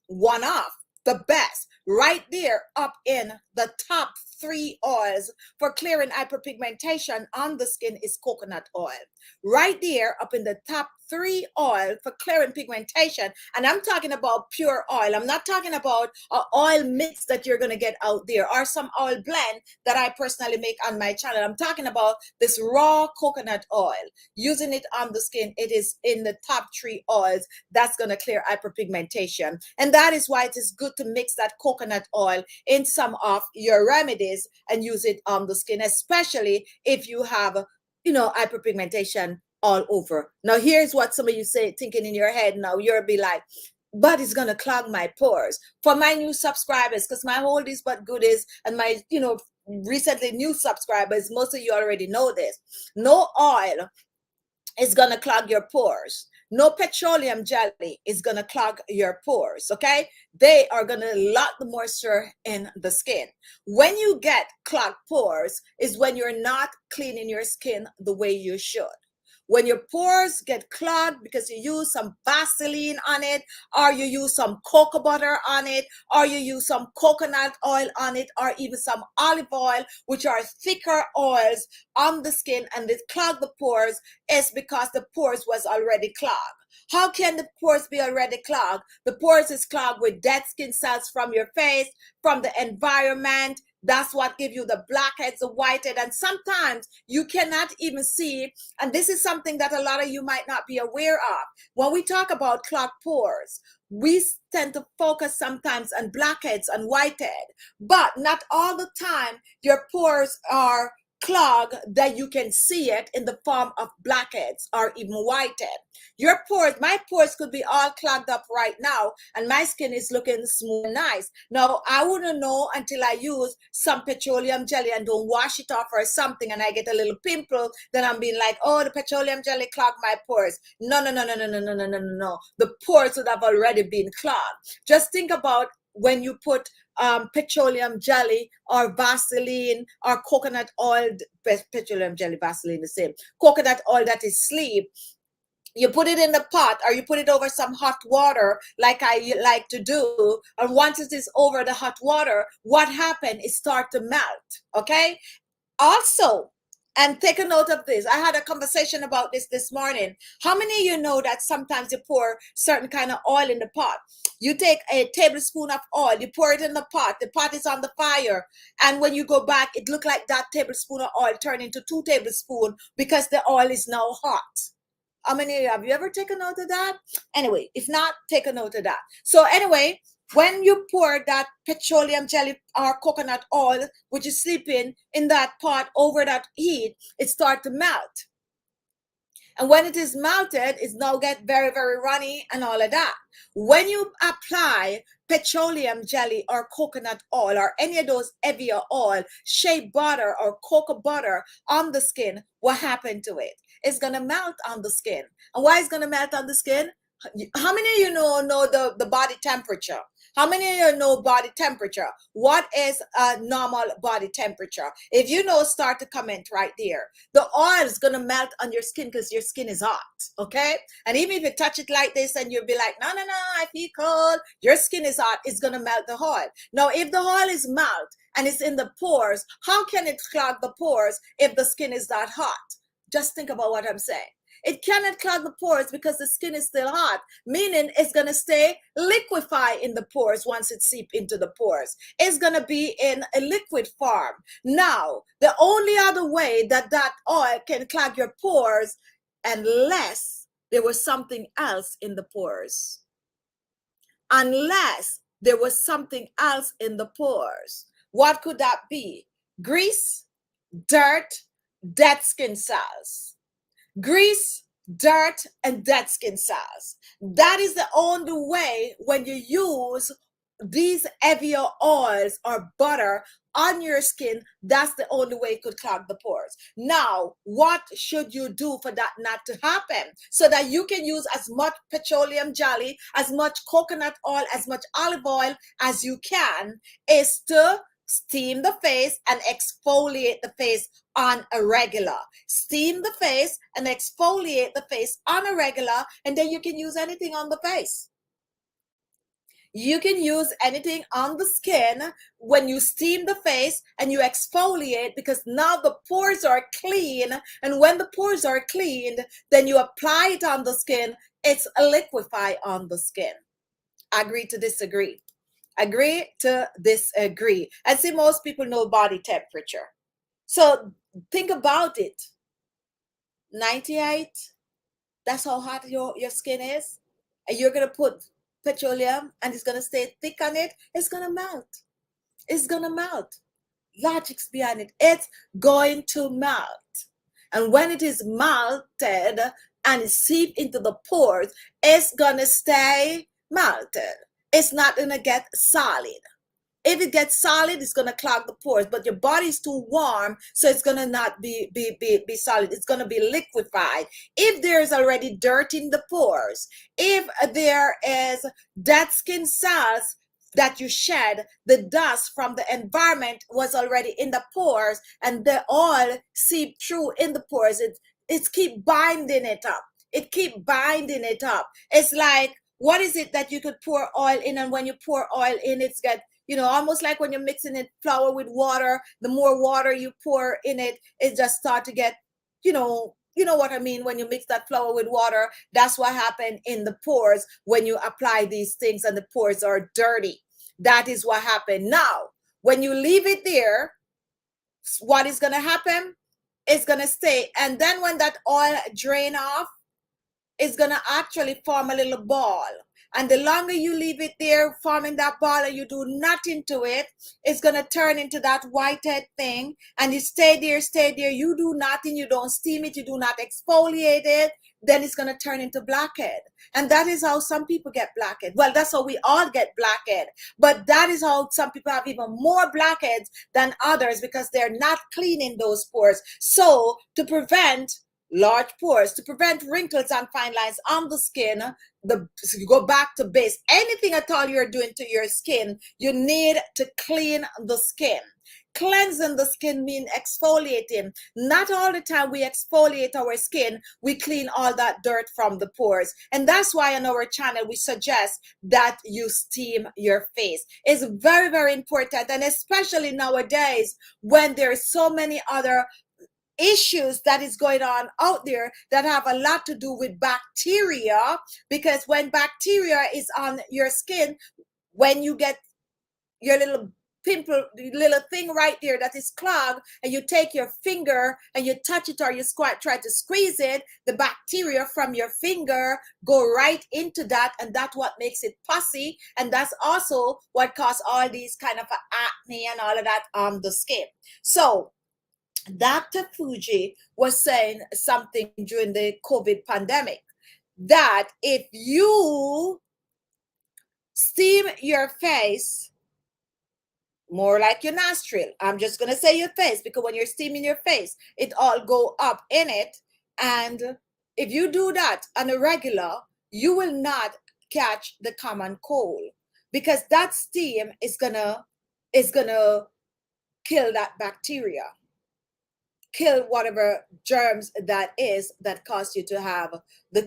right there up in the top 3 oils for clearing hyperpigmentation on the skin is coconut oil? Right there up in the top 3 oil for clearing pigmentation. And I'm talking about pure oil. I'm not talking about an oil mix that you're going to get out there or some oil blend that I personally make on my channel. I'm talking about this raw coconut oil. Using it on the skin, it is in the top 3 oils that's going to clear hyperpigmentation. And that is why it is good to mix that coconut oil in some of your remedies and use it on the skin, especially if you have, you know, hyperpigmentation all over. Now, here's what some of you say, thinking in your head now. You'll be like, but it's going to clog my pores. For my new subscribers, because my oldies but goodies and my, you know, recently new subscribers, most of you already know this. No oil is going to clog your pores. No petroleum jelly is going to clog your pores, okay? They are going to lock the moisture in the skin. When you get clogged pores is when you're not cleaning your skin the way you should. When your pores get clogged because you use some Vaseline on it, or you use some cocoa butter on it, or you use some coconut oil on it, or even some olive oil, which are thicker oils on the skin, and they clog the pores, is because the pores was already clogged. How can the pores be already clogged? The pores is clogged with dead skin cells from your face, from the environment. That's what gives you the blackheads, the whitehead, and sometimes you cannot even see. And this is something that a lot of you might not be aware of. When we talk about clogged pores, we tend to focus sometimes on blackheads and whitehead, but not all the time your pores are clogged that you can see it in the form of blackheads or even whitehead. Your pores, my pores could be all clogged up right now and my skin is looking smooth and nice. Now, I wouldn't know until I use some petroleum jelly and don't wash it off or something and I get a little pimple, then I'm being like, oh, the petroleum jelly clogged my pores. No. The pores would have already been clogged. Just think about when you put petroleum jelly or Vaseline or coconut oil, petroleum jelly, Vaseline the same, coconut oil that is sleep. You put it in the pot or you put it over some hot water like I like to do. And once it is over the hot water, what happened is start to melt, okay? Also, and take a note of this. I had a conversation about this morning. How many of you know that sometimes you pour certain kind of oil in the pot? You take a tablespoon of oil, you pour it in the pot is on the fire. And when you go back, it look like that tablespoon of oil turned into 2 tablespoons because the oil is now hot. How many have you ever taken note of that? Anyway, if not, take a note of that. So anyway, when you pour that petroleum jelly or coconut oil, which is sleeping in that pot over that heat, it starts to melt. And when it is melted, it's now get very, very runny and all of that. When you apply petroleum jelly or coconut oil or any of those heavier oil, shea butter or cocoa butter on the skin, what happened to it? It's going to melt on the skin. And why is going to melt on the skin? How many of you know the body temperature? How many of you know body temperature? What is a normal body temperature? If you know, start to comment right there. The oil is going to melt on your skin because your skin is hot, okay? And even if you touch it like this and you'll be like, no, I feel cold. Your skin is hot. It's going to melt the oil. Now, if the oil is melt and it's in the pores, how can it clog the pores if the skin is that hot? Just think about what I'm saying. It cannot clog the pores because the skin is still hot, meaning it's going to stay liquefied in the pores once it seeps into the pores. It's going to be in a liquid form. Now, the only other way that that oil can clog your pores, unless there was something else in the pores. Unless there was something else in the pores. What could that be? Grease, dirt, dead skin cells. Grease, dirt, and dead skin cells. That is the only way when you use these heavier oils or butter on your skin, that's the only way it could clog the pores. Now, what should you do for that not to happen? So that you can use as much petroleum jelly, as much coconut oil, as much olive oil as you can, is to steam the face and exfoliate the face on a regular. Steam the face and exfoliate the face on a regular, and then you can use anything on the face. You can use anything on the skin when you steam the face and you exfoliate, because now the pores are clean. And when the pores are cleaned, then you apply it on the skin. It's a liquefy on the skin. Agree to disagree. Agree to disagree. And see, most people know body temperature. So think about it. 98, that's how hot your skin is. And you're going to put petroleum and it's going to stay thick on it. It's going to melt. It's going to melt. Logic's behind it. It's going to melt. And when it is melted and it seep into the pores, it's going to stay melted. It's not going to get solid. If it gets solid, it's going to clog the pores, but your body's too warm, so it's going to not be solid. It's going to be liquefied. If there's already dirt in the pores, if there is dead skin cells that you shed, the dust from the environment was already in the pores, and the oil seeped through in the pores, it keep binding it up. It keep binding it up. It's like, what is it that you could pour oil in, and when you pour oil in, it's got, almost like when you're mixing it flour with water, the more water you pour in it, it just start to get, you know what I mean, when you mix that flour with water. That's what happened in the pores when you apply these things and the pores are dirty. That is what happened. Now, when you leave it there, what is going to happen? It's going to stay. And then when that oil drain off, it's going to actually form a little ball. And the longer you leave it there forming that ball and you do nothing to it, it's going to turn into that whitehead thing. And you stay there. You do nothing. You don't steam it. You do not exfoliate it. Then it's going to turn into blackhead. And that is how some people get blackhead. Well, that's how we all get blackhead. But that is how some people have even more blackheads than others, because they're not cleaning those pores. So to prevent large pores, to prevent wrinkles and fine lines on the skin, you go back to base. Anything at all you're doing to your skin, you need to clean the skin. Cleansing the skin means exfoliating. Not all the time we exfoliate our skin, we clean all that dirt from the pores. And that's why on our channel we suggest that you steam your face. It's very, very important. And especially nowadays when there's so many other issues that is going on out there that have a lot to do with bacteria, because when bacteria is on your skin, when you get your little pimple, little thing right there that is clogged, and you take your finger and you touch it or you try to squeeze it, the bacteria from your finger go right into that, and that's what makes it pussy, and that's also what causes all these kind of acne and all of that on the skin. So Dr. Fuji was saying something during the COVID pandemic, that if you steam your face, more like your nostril, I'm just going to say your face, because when you're steaming your face, it all go up in it. And if you do that on a regular, you will not catch the common cold, because that steam is gonna kill that bacteria, kill whatever germs that is that cause you to have the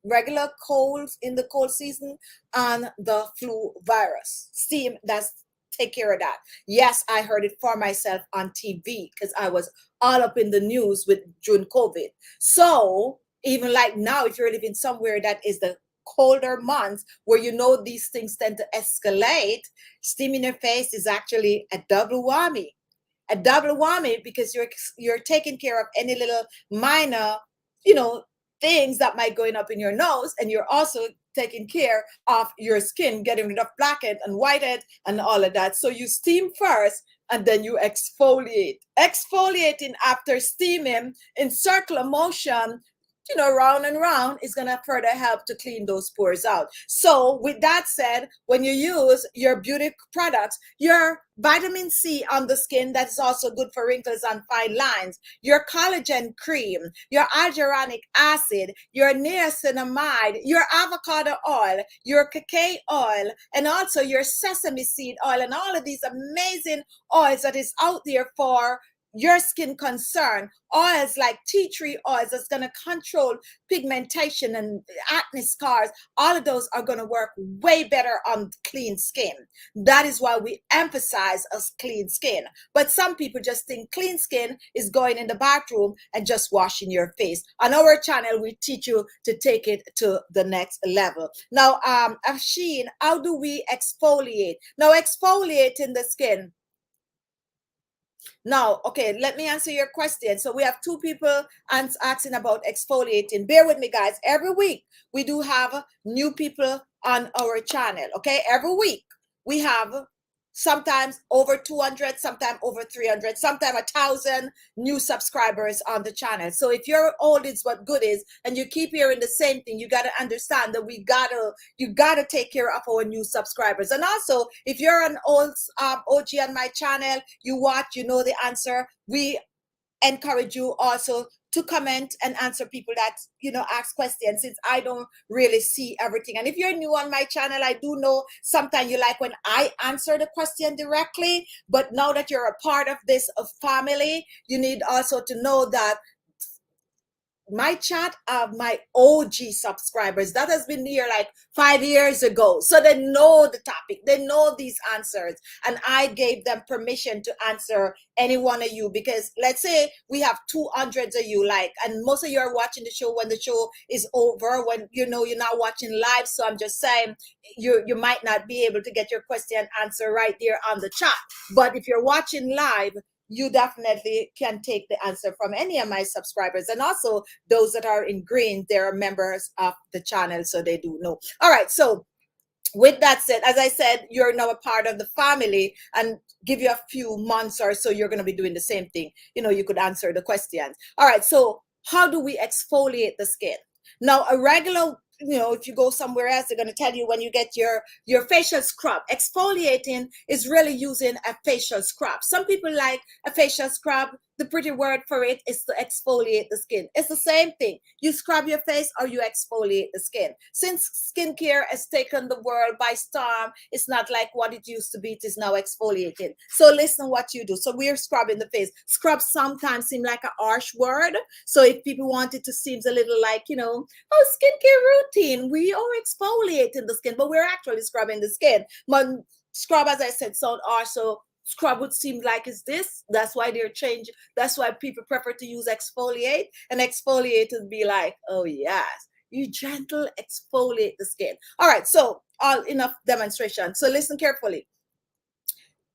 regular colds in the cold season and the flu virus. Steam, that's take care of that. Yes, I heard it for myself on TV because I was all up in the news with during COVID. So even like now, if you're living somewhere that is the colder months where you know these things tend to escalate, steaming your face is actually a double whammy. A double whammy because you're taking care of any little minor, you know, things that might going up in your nose, and you're also taking care of your skin, getting rid of blackhead and whitehead and all of that. So you steam first and then you exfoliate. Exfoliating after steaming in circular motion, you know, round and round, is going to further help to clean those pores out. So with that said, when you use your beauty products, your vitamin C on the skin, that's also good for wrinkles and fine lines, your collagen cream, your hyaluronic acid, your niacinamide, your avocado oil, your cacao oil, and also your sesame seed oil, and all of these amazing oils that is out there for your skin concern. Oils like tea tree oils that's going to control pigmentation and acne scars. All of those are going to work way better on clean skin. That is why we emphasize a clean skin. But some people just think clean skin is going in the bathroom and just washing your face. On our channel, we teach you to take it to the next level. Now, Afshin, how do we exfoliate? Now, exfoliating the skin. Now, okay, let me answer your question. So we have two people asking about exfoliating. Bear with me, guys. Every week, we do have new people on our channel, okay? Every week, we have sometimes over 200, sometimes over 300, sometimes 1,000 new subscribers on the channel. So if your old is what good is, and you keep hearing the same thing, you got to understand that you got to take care of our new subscribers. And also, if you're an old OG on my channel, you watch, you know the answer. We encourage you also to comment and answer people that, you know, ask questions, since I don't really see everything. And if you're new on my channel, I do know sometimes you like when I answer the question directly, but now that you're a part of this family, you need also to know that my chat of my OG subscribers that has been here like 5 years ago, so they know the topic, they know these answers, and I gave them permission to answer any one of you. Because let's say we have 200 of you, like, and most of you are watching the show when the show is over, when you know you're not watching live. So I'm just saying you might not be able to get your question answer right there on the chat, but if you're watching live, you definitely can take the answer from any of my subscribers. And also those that are in green, they're members of the channel, so they do know. All right, so with that said, as I said, you're now a part of the family, and give you a few months or so, you're going to be doing the same thing. You know, you could answer the questions. All right, so how do we exfoliate the skin? Now, a regular, you know, if you go somewhere else, they're going to tell you when you get your facial scrub. Exfoliating is really using a facial scrub. Some people like a facial scrub. The pretty word for it is to exfoliate the skin. It's the same thing. You scrub your face or you exfoliate the skin. Since skincare has taken the world by storm, it's not like what it used to be. It is now exfoliating. So listen what you do. So we're scrubbing the face. Scrub sometimes seem like a harsh word. So if people want it to seem a little like, you know, oh, skincare routine, we are exfoliating the skin, but we're actually scrubbing the skin. But scrub, as I said, sound harsh. So scrub would seem like is this. That's why they're changing. That's why people prefer to use exfoliate, and exfoliate would be like, oh yes, you gentle exfoliate the skin. All right, so all enough demonstration. So listen carefully.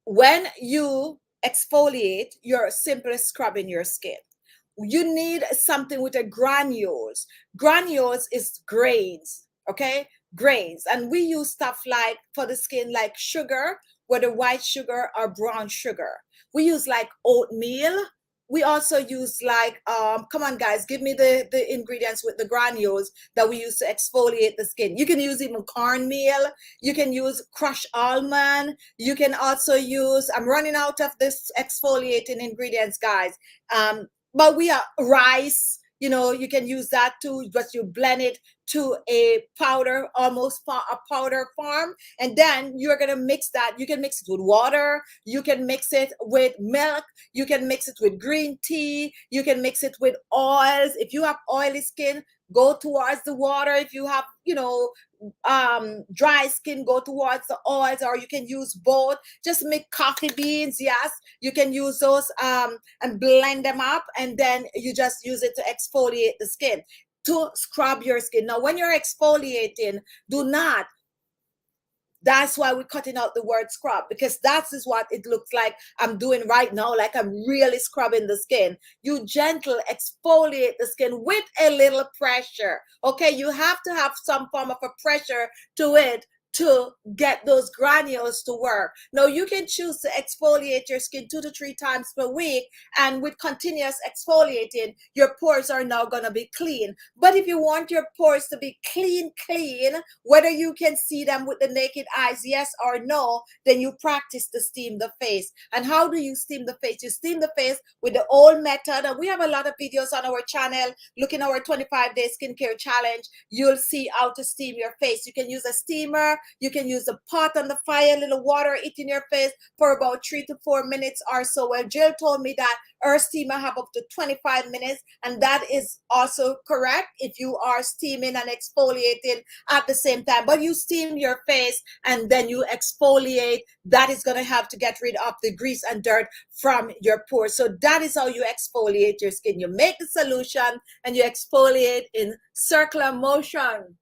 When you exfoliate, you're simply scrubbing your skin. You need something with a granules. Granules is grains, okay? Grains. And we use stuff like for the skin like sugar, whether white sugar or brown sugar. We use like oatmeal. We also use like, come on guys, give me the ingredients with the granules that we use to exfoliate the skin. You can use even cornmeal. You can use crushed almond. You can also use, I'm running out of this exfoliating ingredients, guys. But we are rice, you know, you can use that too, but you blend it to a powder, almost a powder form. And then you're going to mix that. You can mix it with water. You can mix it with milk. You can mix it with green tea. You can mix it with oils. If you have oily skin, go towards the water. If you have, dry skin, go towards the oils, or you can use both. Just make coffee beans, yes, you can use those and blend them up, and then you just use it to exfoliate the skin, to scrub your skin. Now when you're exfoliating, do not, that's why we're cutting out the word scrub, because that is what it looks like I'm doing right now, like I'm really scrubbing the skin. You gentle exfoliate the skin with a little pressure. Okay, you have to have some form of a pressure to it to get those granules to work. Now you can choose to exfoliate your skin 2 to 3 times per week, and with continuous exfoliating, your pores are now going to be clean. But if you want your pores to be clean, whether you can see them with the naked eyes, yes or no, then you practice to steam the face. And how do you steam the face? You steam the face with the old method, and we have a lot of videos on our channel. Look in our 25-day skincare challenge. You'll see how to steam your face. You can use a steamer, you can use a pot on the fire, little water, it in your face for about 3 to 4 minutes or so. Well, Jill told me that her steamer have up to 25 minutes, and that is also correct if you are steaming and exfoliating at the same time. But you steam your face and then you exfoliate. That is going to have to get rid of the grease and dirt from your pores. So that is how you exfoliate your skin. You make the solution and you exfoliate in circular motion.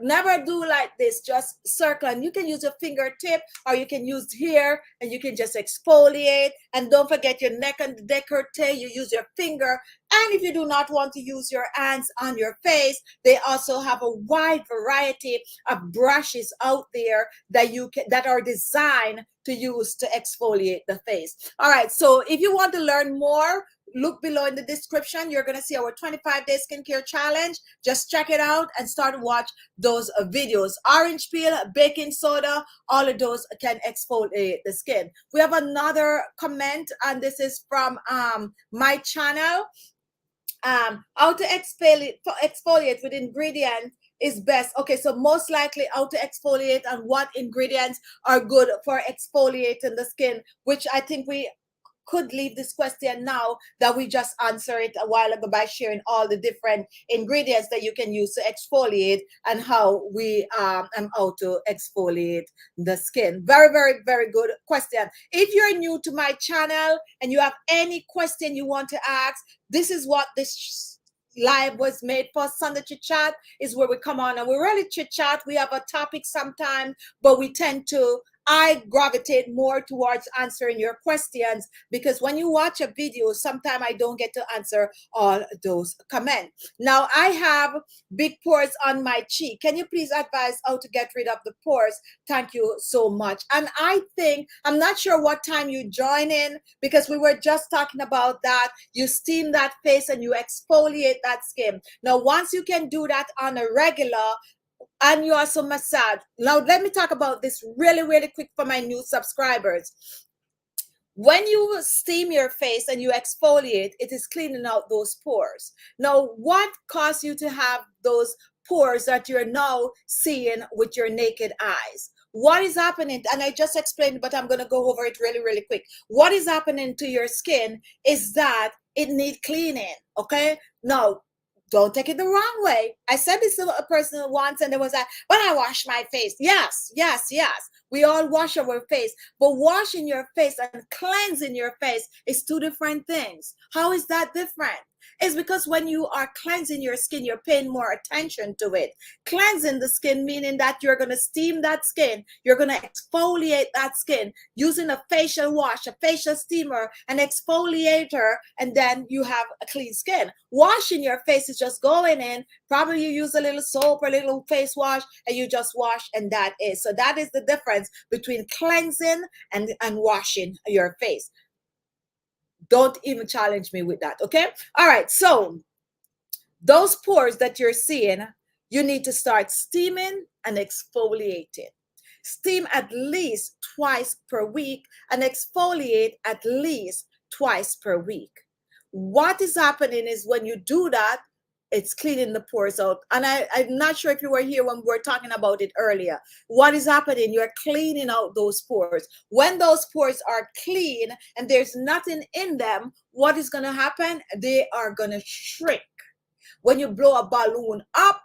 Never do like this, just circle. And you can use a fingertip, or you can use here, and you can just exfoliate. And don't forget your neck and the décolleté, you use your finger. And if you do not want to use your hands on your face, they also have a wide variety of brushes out there that you can, that are designed to use to exfoliate the face. All right, so if you want to learn more, look below in the description. You're going to see our 25-day skincare challenge. Just check it out and start to watch those videos. Orange peel, baking soda, all of those can exfoliate the skin. We have another comment, and this is from my channel. How to exfoliate with ingredients is best. Okay, so most likely how to exfoliate and what ingredients are good for exfoliating the skin, which I think we could leave this question now that we just answered it a while ago by sharing all the different ingredients that you can use to exfoliate and how we and how to exfoliate the skin. Very, very, very good question. If you're new to my channel and you have any question you want to ask, this is what this live was made for. Sunday Chit Chat is where we come on and we really chit chat. We have a topic sometimes, but we tend to, I gravitate more towards answering your questions, because when you watch a video, sometimes I don't get to answer all those comments. Now, I have big pores on my cheek. Can you please advise how to get rid of the pores? Thank you so much. And I think, I'm not sure what time you join in, because we were just talking about that. You steam that face and you exfoliate that skin. Now, once you can do that on a regular, and you also massage. Now, let me talk about this really, really quick for my new subscribers. When you steam your face and you exfoliate, it is cleaning out those pores. Now, what caused you to have those pores that you're now seeing with your naked eyes? What is happening? And I just explained, but I'm going to go over it really, really quick. What is happening to your skin is that it needs cleaning, okay? Now, don't take it the wrong way. I said this to a person once and they was like, but I wash my face. Yes, yes, yes. We all wash our face, but washing your face and cleansing your face is two different things. How is that different? It's because when you are cleansing your skin, you're paying more attention to it. Cleansing the skin, meaning that you're going to steam that skin, you're going to exfoliate that skin using a facial wash, a facial steamer, an exfoliator, and then you have a clean skin. Washing your face is just going in, probably you use a little soap or a little face wash, and you just wash, and that is. So that is the difference between cleansing and washing your face. Don't even challenge me with that, okay? All right, so those pores that you're seeing, you need to start steaming and exfoliating. Steam at least twice per week and exfoliate at least twice per week. What is happening is when you do that, it's cleaning the pores out. And I'm not sure if you were here when we were talking about it earlier. What is happening? You're cleaning out those pores. When those pores are clean and there's nothing in them, what is going to happen? They are going to shrink. When you blow a balloon up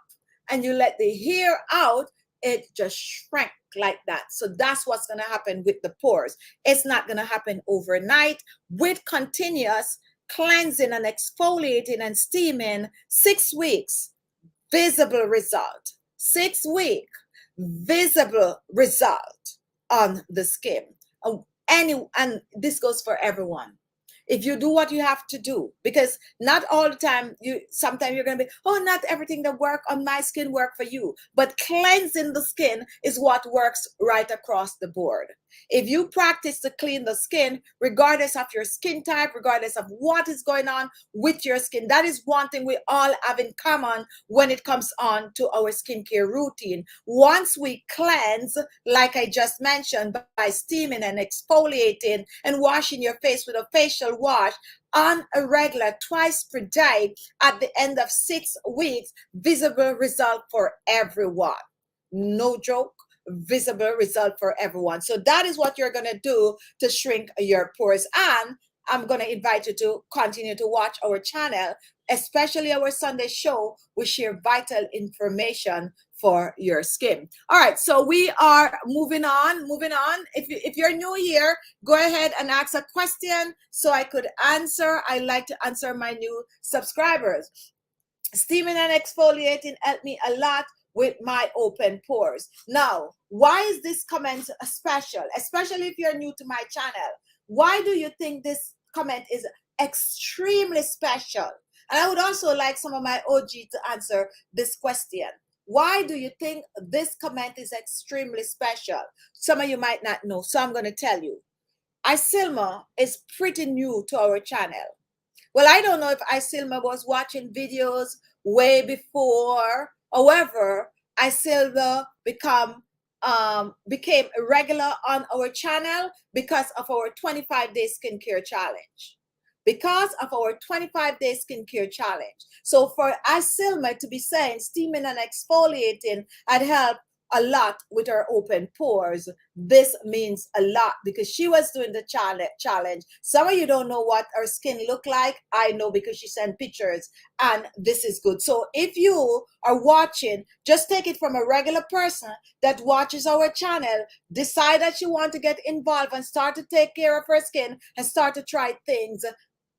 and you let the hair out, it just shrank like that. So that's what's going to happen with the pores. It's not going to happen overnight. With continuous cleansing and exfoliating and steaming, 6 weeks, visible result. 6 week, visible result on the skin. And this goes for everyone. If you do what you have to do, because not all the time, sometimes you're going to be, oh, not everything that work on my skin work for you. But cleansing the skin is what works right across the board. If you practice to clean the skin, regardless of your skin type, regardless of what is going on with your skin, that is one thing we all have in common when it comes on to our skincare routine. Once we cleanse, like I just mentioned, by steaming and exfoliating and washing your face with a facial wash on a regular, twice per day, at the end of 6 weeks, visible result for everyone. No joke. Visible result for everyone. So that is what you're going to do to shrink your pores. And I'm going to invite you to continue to watch our channel, especially our Sunday show. We share vital information for your skin. All right, so we are moving on. If you're new here, go ahead and ask a question so I could answer. I like to answer my new subscribers. Steaming and exfoliating helped me a lot with my open pores. Now, why is this comment special? Especially if you're new to my channel. Why do you think this comment is extremely special? And I would also like some of my OG to answer this question. Why do you think this comment is extremely special? Some of you might not know, so I'm going to tell you. Isilma is pretty new to our channel. Well, I don't know if Isilma was watching videos way before. However, Isilma became a regular on our channel because of our 25-day skincare challenge. Because of our 25-day skincare challenge. So for Isilma to be saying steaming and exfoliating had helped a lot with her open pores, this means a lot because she was doing the challenge. Some of you don't know what her skin look like. I know because she sent pictures, and this is good. So if you are watching, just take it from a regular person that watches our channel, decide that you want to get involved and start to take care of her skin and start to try things.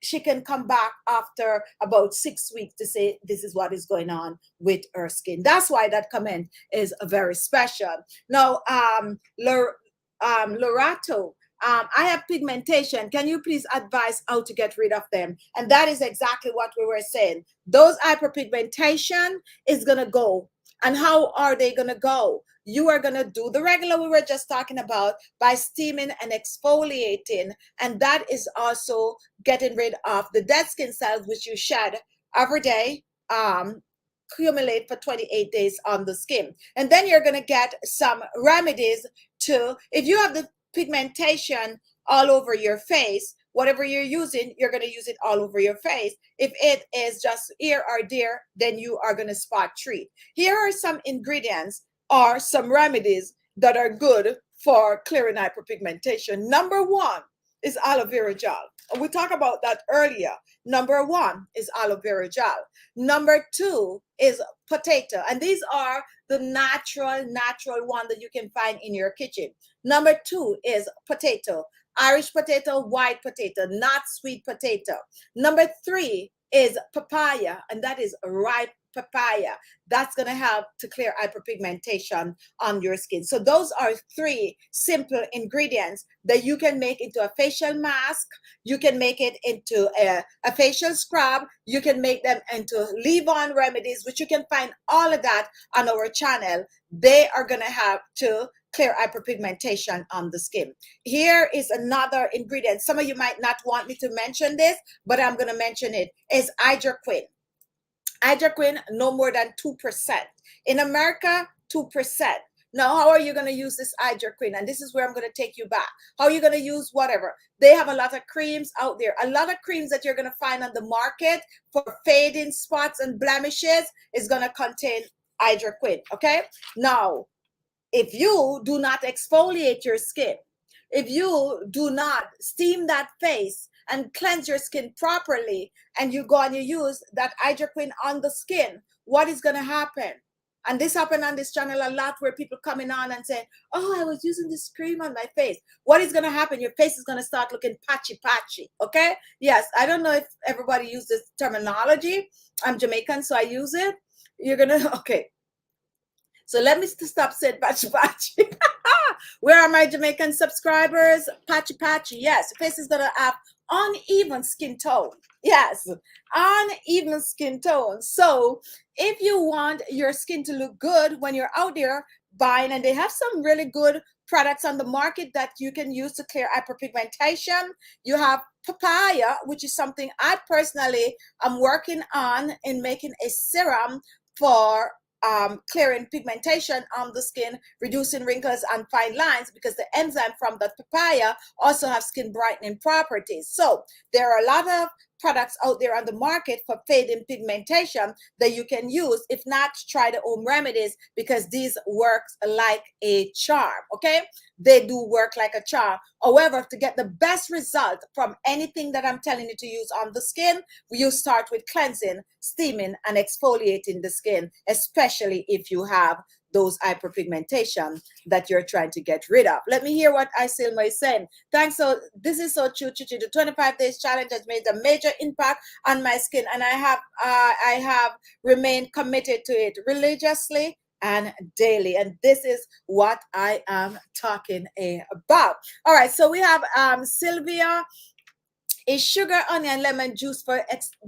She can come back after about 6 weeks to say this is what is going on with her skin. That's why that comment is very special. Now, Lorato, I have pigmentation. Can you please advise how to get rid of them? And that is exactly what we were saying. Those hyperpigmentation is going to go. And how are they going to go? You are going to do the regular we were just talking about by steaming and exfoliating. And that is also getting rid of the dead skin cells, which you shed every day, accumulate for 28 days on the skin. And then you're going to get some remedies to, if you have the pigmentation all over your face, whatever you're using, you're going to use it all over your face. If it is just here or there, then you are going to spot treat. Here are some ingredients or some remedies that are good for clearing hyperpigmentation. Number one is aloe vera gel. We talked about that earlier. Number one is aloe vera gel. Number two is potato. And these are the natural one that you can find in your kitchen. Number two is potato. Irish potato, white potato, not sweet potato. Number three is papaya, and that is ripe papaya. That's going to help to clear hyperpigmentation on your skin. So those are three simple ingredients that you can make into a facial mask. You can make it into a facial scrub. You can make them into leave-on remedies, which you can find all of that on our channel. They are going to help to clear hyperpigmentation on the skin. Here is another ingredient. Some of you might not want me to mention this, but I'm going to mention it. Is hydroquin. Hydroquin, no more than 2%. In America, 2%. Now, how are you going to use this hydroquin? And this is where I'm going to take you back. How are you going to use whatever? They have a lot of creams out there. A lot of creams that you're going to find on the market for fading spots and blemishes is going to contain hydroquin, okay? Now, if you do not exfoliate your skin, if you do not steam that face and cleanse your skin properly, and you go and you use that hydroquin on the skin, what is going to happen? And this happened on this channel a lot, where people coming on and saying, oh, I was using this cream on my face. What is going to happen? Your face is going to start looking patchy. Okay. Yes. I don't know if everybody uses this terminology. I'm Jamaican, so I use it. You're going to, okay. So let me stop saying patchy. Where are my Jamaican subscribers? Patchy. Yes. Your face is going to have uneven skin tone. Yes, uneven skin tone. So if you want your skin to look good when you're out there buying, and they have some really good products on the market that you can use to clear hyperpigmentation. You have papaya, which is something I personally am working on in making a serum for clearing pigmentation on the skin, reducing wrinkles and fine lines, because the enzyme from the papaya also have skin brightening properties. So there are a lot of products out there on the market for fading pigmentation that you can use. If not, try the home remedies, because these works like a charm. Okay, they do work like a charm. However, to get the best result from anything that I'm telling you to use on the skin, you start with cleansing, steaming, and exfoliating the skin, especially if you have those hyperpigmentation that you're trying to get rid of. Let me hear what Isilma is saying. Thanks. So this is so true, Chichi. The 25 days challenge has made a major impact on my skin, and I have remained committed to it religiously and daily. And this is what I am talking about. All right. So we have Sylvia. Is sugar, onion, lemon juice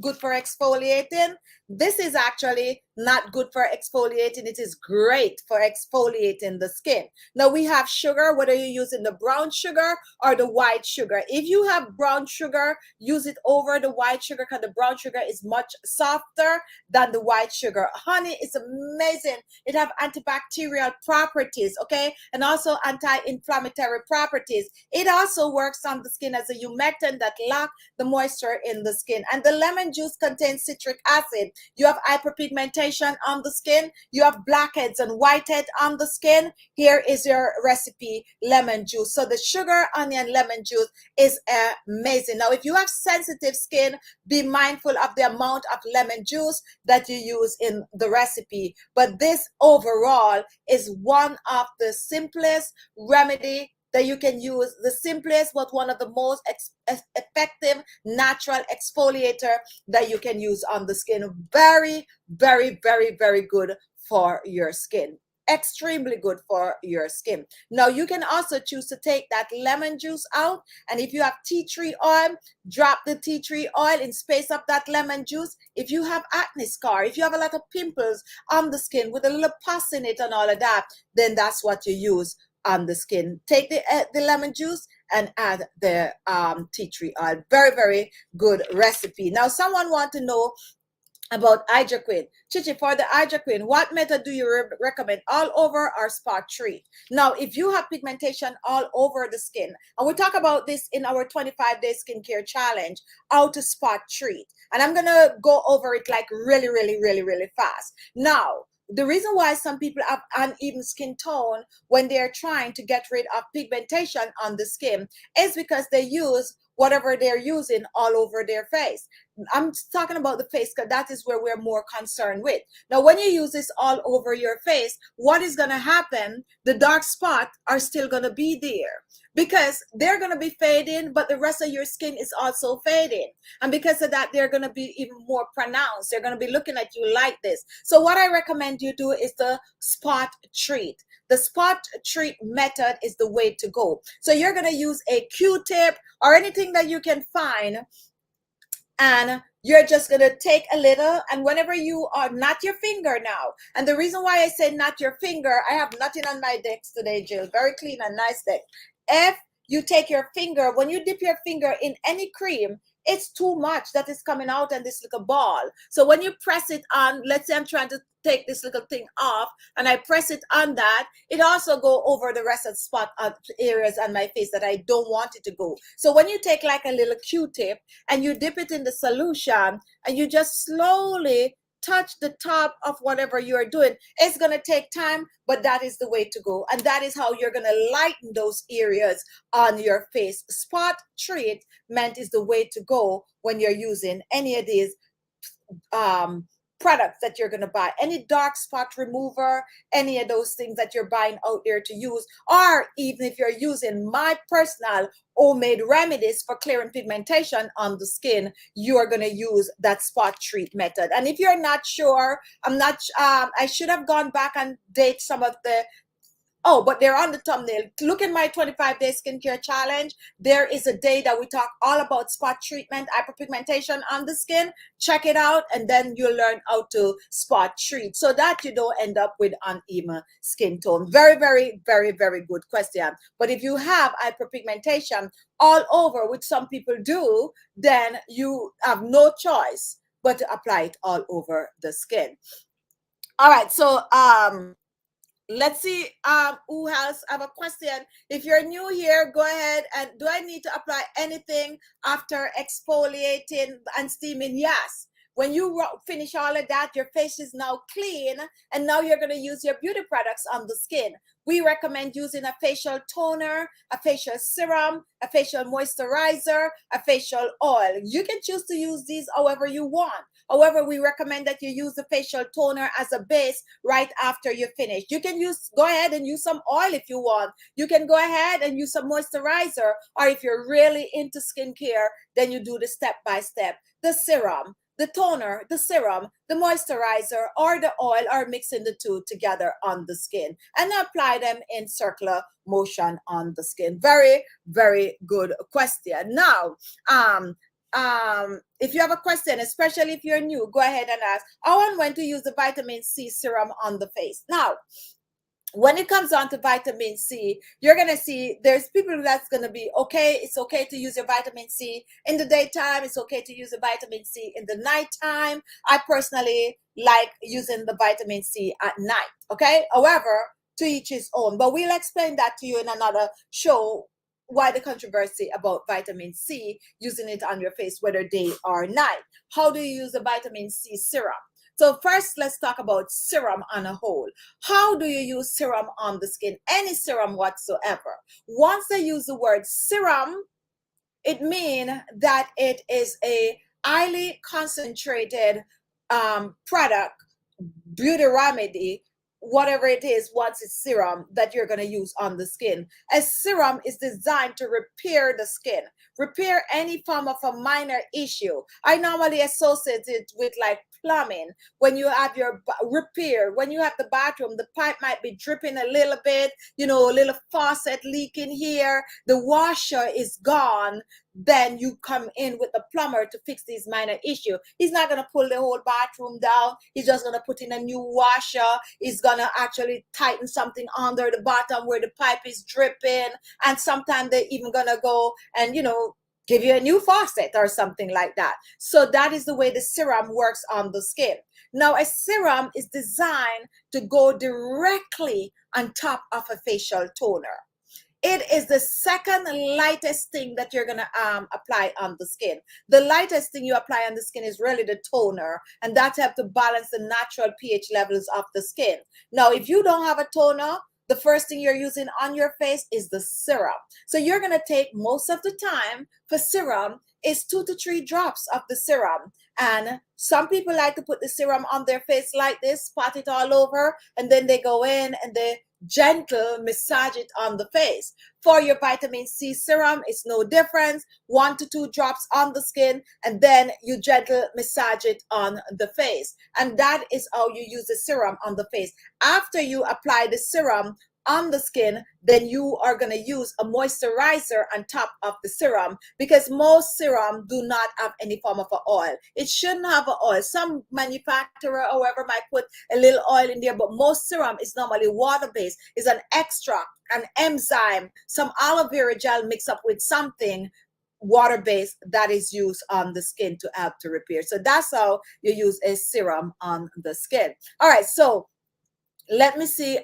good for exfoliating? This is actually not good for exfoliating. It is great for exfoliating the skin. Now we have sugar, whether you're using the brown sugar or the white sugar. If you have brown sugar, use it over the white sugar, because the brown sugar is much softer than the white sugar. Honey is amazing. It have antibacterial properties, okay, and also anti-inflammatory properties. It also works on the skin as a humectant that locks the moisture in the skin. And the lemon juice contains citric acid. You have hyperpigmentation on the skin, you have blackheads and whitehead on the skin. Here is your recipe, lemon juice. So the sugar, onion, lemon juice is amazing. Now if you have sensitive skin, be mindful of the amount of lemon juice that you use in the recipe. But this overall is one of the simplest remedy that you can use, the simplest but one of the most effective natural exfoliator that you can use on the skin. Very, very, very, very good for your skin. Extremely good for your skin. Now you can also choose to take that lemon juice out, and if you have tea tree oil, drop the tea tree oil in space of that lemon juice. If you have acne scar, if you have a lot of pimples on the skin with a little pus in it and all of that, then that's what you use on the skin. Take the lemon juice and add the tea tree oil. Very, very good recipe. Now someone want to know about hydroquin. Chichi, for the hydroquin, what method do you recommend? All over or spot treat? Now, if you have pigmentation all over the skin, and we talk about this in our 25-day skincare challenge, how to spot treat. And I'm going to go over it like really, really, really, really fast. Now, the reason why some people have uneven skin tone when they're trying to get rid of pigmentation on the skin is because they use whatever they're using all over their face. I'm talking about the face because that is where we're more concerned with. Now, when you use this all over your face, what is going to happen? The dark spots are still going to be there because they're going to be fading, but the rest of your skin is also fading. And because of that, they're going to be even more pronounced. They're going to be looking at you like this. So what I recommend you do is the spot treat. The spot treat method is the way to go. So you're going to use a Q-tip or anything that you can find, and you're just going to take a little, and whenever you are, not your finger now. And the reason why I say not your finger, I have nothing on my decks today, Jill. Very clean and nice deck. If you take your finger, when you dip your finger in any cream, it's too much that is coming out and this little ball. So when you press it on, let's say I'm trying to take this little thing off and I press it on that, it also go over the rest of the spot areas on my face that I don't want it to go. So when you take like a little Q-tip and you dip it in the solution and you just slowly touch the top of whatever you're doing. It's going to take time, but that is the way to go. And that is how you're going to lighten those areas on your face. Spot treatment is the way to go when you're using any of these products that you're going to buy. Any dark spot remover, any of those things that you're buying out there to use, or even if you're using my personal homemade remedies for clearing pigmentation on the skin, you are going to use that spot treat method. And if you're not sure, I should have gone back and date some of the, oh, but they're on the thumbnail. Look at my 25-day skincare challenge. There is a day that we talk all about spot treatment, hyperpigmentation on the skin. Check it out, and then you'll learn how to spot treat so that you don't end up with uneven skin tone. Very, very, very, very good question. But if you have hyperpigmentation all over, which some people do, then you have no choice but to apply it all over the skin. All right, so let's see who else have a question. If you're new here, go ahead. And do I need to apply anything after exfoliating and steaming? Yes. When you finish all of that, your face is now clean, and now you're going to use your beauty products on the skin. We recommend using a facial toner, a facial serum, a facial moisturizer, a facial oil. You can choose to use these however you want. However, we recommend that you use the facial toner as a base right after you finish. You can go ahead and use some oil if you want. You can go ahead and use some moisturizer, or if you're really into skincare, then you do the step-by-step. The serum, the toner, the serum, the moisturizer, or the oil, or mixing the two together on the skin and apply them in circular motion on the skin. Very, very good question. Now, if you have a question, especially if you're new, go ahead and ask. I want to use the vitamin C serum on the face. Now, when it comes on to vitamin C, you're going to see there's people that's going to be okay. It's okay to use your vitamin C in the daytime. It's okay to use the vitamin C in the nighttime. I personally like using the vitamin C at night. Okay. However, to each his own, but we'll explain that to you in another show. Why the controversy about vitamin C, using it on your face, whether day or night. How do you use the vitamin C serum? So first, let's talk about serum on a whole. How do you use serum on the skin? Any serum whatsoever. Once they use the word serum, it means that it is a highly concentrated product, beauty remedy, whatever it is, once it's serum that you're going to use on the skin. A serum is designed to repair the skin, repair any form of a minor issue. I normally associate it with like plumbing. When you have your repair, when you have the bathroom, the pipe might be dripping a little bit, a little faucet leaking here, the washer is gone, then you come in with the plumber to fix these minor issue. He's not going to pull the whole bathroom down. He's just going to put in a new washer. He's going to actually tighten something under the bottom where the pipe is dripping. And sometimes they're even going to go and, give you a new faucet or something like that. So that is the way the serum works on the skin. Now, a serum is designed to go directly on top of a facial toner. It is the second lightest thing that you're going to apply on the skin. The lightest thing you apply on the skin is really the toner, and that helps to balance the natural pH levels of the skin. Now, if you don't have a toner, the first thing you're using on your face is the serum. So you're going to take, most of the time for serum, is 2 to 3 drops of the serum. And some people like to put the serum on their face like this, spot it all over, and then they go in and they gentle massage it on the face. For your vitamin C serum, it's no difference. 1 to 2 drops on the skin, and then you gentle massage it on the face. And that is how you use the serum on the face. After you apply the serum on the skin, then you are going to use a moisturizer on top of the serum, because most serum do not have any form of an oil. It shouldn't have an oil. Some manufacturer, however, might put a little oil in there, but most serum is normally water-based. It's an extract, an enzyme, some aloe vera gel mixed up with something water-based that is used on the skin to help to repair. So that's how you use a serum on the skin. All right, so let me see,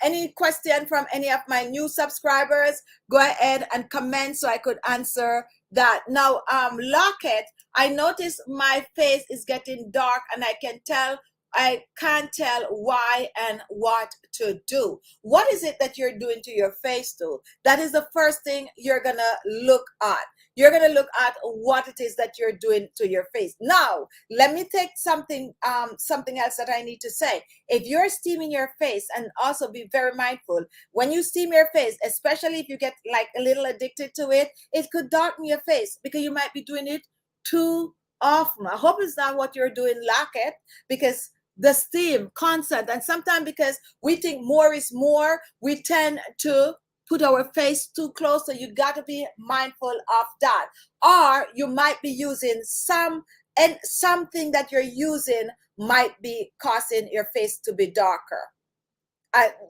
any question from any of my new subscribers? Go ahead and comment so I could answer that. Now, Lockett, I notice my face is getting dark and I can't tell why and what to do. What is it that you're doing to your face though? That is the first thing you're gonna look at. You're gonna look at what it is that you're doing to your face. Now, let me take something else that I need to say. If you're steaming your face, and also be very mindful when you steam your face, especially if you get like a little addicted to it, it could darken your face because you might be doing it too often. I hope it's not what you're doing, lack it, because the steam constant, and sometimes because we think more is more, we tend to put our face too close. So you got to be mindful of that. Or you might be using something that you're using might be causing your face to be darker.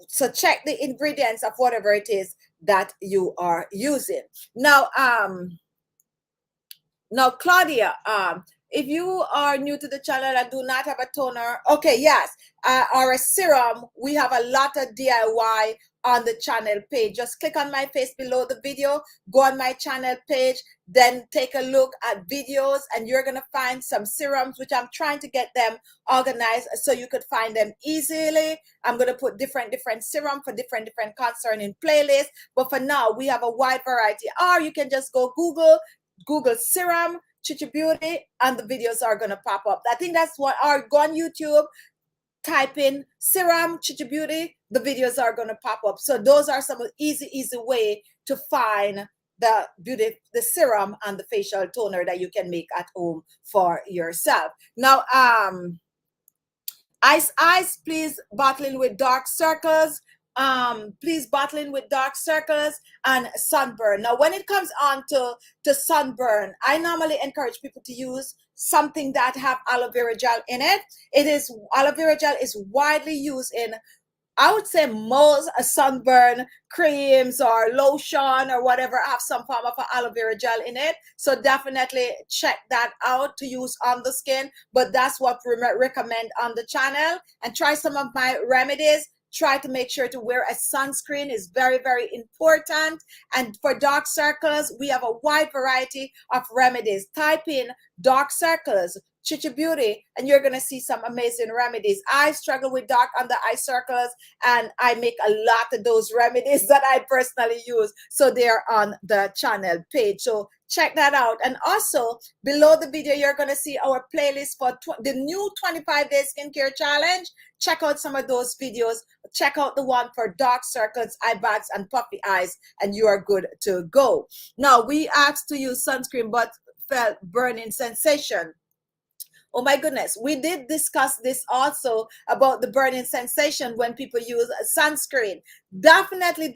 So check the ingredients of whatever it is that you are using. Now, Claudia, if you are new to the channel and do not have a toner, okay, yes, or a serum, we have a lot of DIY on the channel page. Just click on my face below the video, go on my channel page, then take a look at videos, and you're gonna find some serums, which I'm trying to get them organized so you could find them easily. I'm gonna put different serum for different concerning playlists, but for now we have a wide variety. Or you can just go Google serum Khichi Beauty, and the videos are gonna pop up. I think that's what. Or go on YouTube, type in serum Khichi Beauty, the videos are gonna pop up. So those are some easy way to find the serum and the facial toner that you can make at home for yourself. Now, eyes, please bottling with dark circles. Please bottling with dark circles and sunburn. Now, when it comes on to sunburn, I normally encourage people to use something that have aloe vera gel in it. Aloe vera gel is widely used in, I would say, most sunburn creams or lotion or whatever have some form of aloe vera gel in it. So definitely check that out to use on the skin. But that's what we recommend on the channel. And try some of my remedies. Try to make sure to wear a sunscreen is very important. And for dark circles, we have a wide variety of remedies. Type in dark circles Khichi Beauty, and you're gonna see some amazing remedies. I struggle with dark under eye circles, and I make a lot of those remedies that I personally use. So they're on the channel page. So check that out. And also below the video, you're gonna see our playlist for the new 25-day skincare challenge. Check out some of those videos. Check out the one for dark circles, eye bags, and puffy eyes, and you are good to go. Now, we asked to use sunscreen but felt burning sensation. Oh my goodness, we did discuss this also about the burning sensation when people use sunscreen. Definitely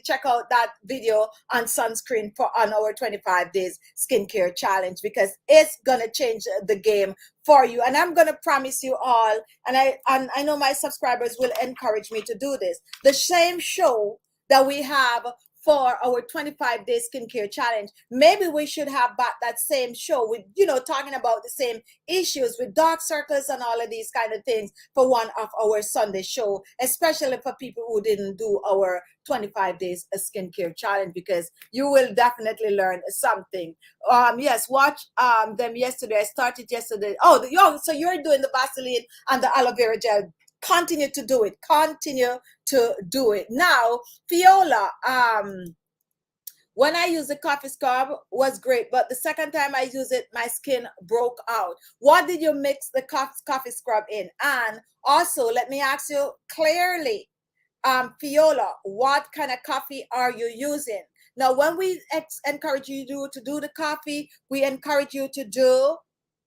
check out that video on sunscreen on our 25 days skincare challenge, because it's gonna change the game for you. And I'm gonna promise you all, and I know my subscribers will encourage me to do this, the same show that we have for our 25-day skincare challenge, maybe we should have back that same show with, talking about the same issues with dark circles and all of these kind of things for one of our Sunday show, especially for people who didn't do our 25 days skincare challenge, because you will definitely learn something. Yes, watch them yesterday. I started yesterday. So you're doing the Vaseline and the aloe vera gel. Continue to do it. Now, Viola, when I used the coffee scrub was great, but the second time I used it, my skin broke out. What did you mix the coffee scrub in? And also, let me ask you clearly, Viola, what kind of coffee are you using? Now, when we encourage you to do the coffee, we encourage you to do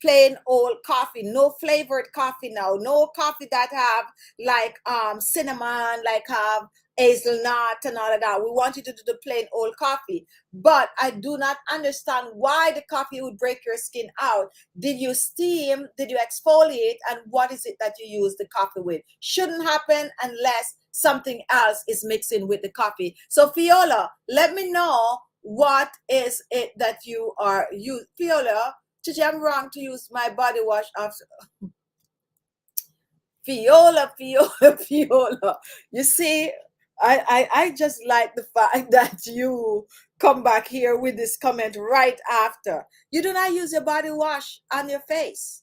plain old coffee, no flavored coffee. Now, no coffee that have like cinnamon, like have hazelnut and all of that. We want you to do the plain old coffee. But I do not understand why the coffee would break your skin out. Did you steam? Did you exfoliate? And what is it that you use the coffee with? Shouldn't happen unless something else is mixing with the coffee. So Viola, let me know what is it that you are using. Viola, Khichi, I'm wrong to use my body wash after. Viola. You see, I just like the fact that you come back here with this comment right after. You do not use your body wash on your face.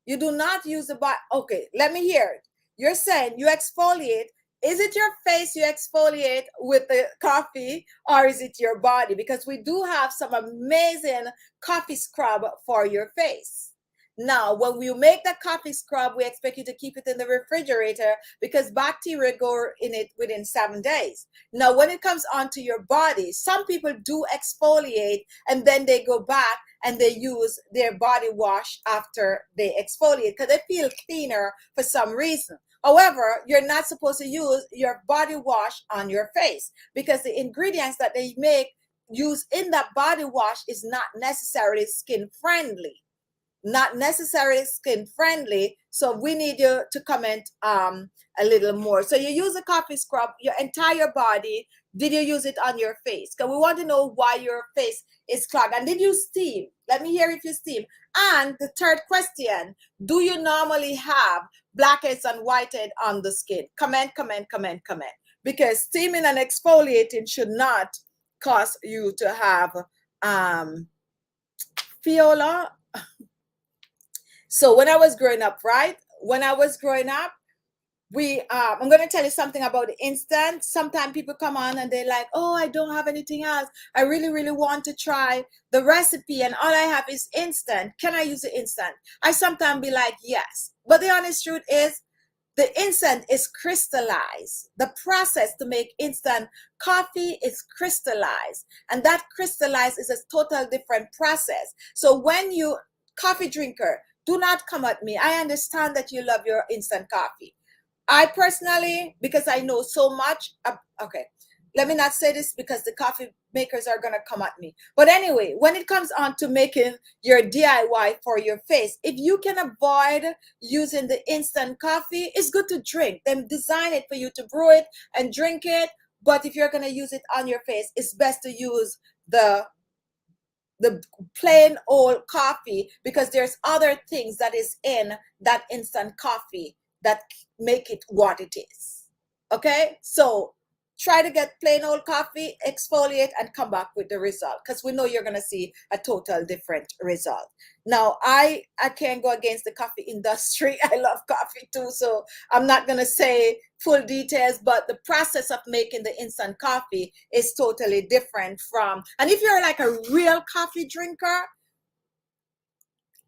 You do not use the body. Okay, let me hear it. You're saying you exfoliate. Is it your face you exfoliate with the coffee, or is it your body? Because we do have some amazing coffee scrub for your face. Now, when we make the coffee scrub, we expect you to keep it in the refrigerator because bacteria go in it within 7 days. Now, when it comes onto your body, some people do exfoliate and then they go back and they use their body wash after they exfoliate because they feel cleaner for some reason. However, you're not supposed to use your body wash on your face because the ingredients that they make use in that body wash is not necessarily skin friendly. Not necessarily skin friendly. So we need you to comment a little more. So you use a coffee scrub, your entire body. Did you use it on your face? Because we want to know why your face is clogged. And did you steam? Let me hear if you steam. And the third question, do you normally have blackheads and whitehead on the skin? Comment, comment, comment, comment. Because steaming and exfoliating should not cause you to have Fiola. So when I was growing up, right? When I was growing up, I'm going to tell you something about the instant. Sometimes people come on and they're like, oh, I don't have anything else. I really, really want to try the recipe and all I have is instant. Can I use the instant? I sometimes be like, yes. But the honest truth is the instant is crystallized. The process to make instant coffee is crystallized. And that crystallized is a total different process. So when you, coffee drinker, do not come at me. I understand that you love your instant coffee. I personally, because I know so much, okay, let me not say this because the coffee makers are going to come at me. But anyway, when it comes on to making your DIY for your face, if you can avoid using the instant coffee, it's good to drink. Then design it for you to brew it and drink it. But if you're going to use it on your face, it's best to use the plain old coffee because there's other things that is in that instant coffee that make it what it is. Okay, so try to get plain old coffee, exfoliate, and come back with the result because we know you're going to see a total different result. Now, I can't go against the coffee industry. I love coffee too, so I'm not going to say full details, but the process of making the instant coffee is totally different from, and if you're like a real coffee drinker,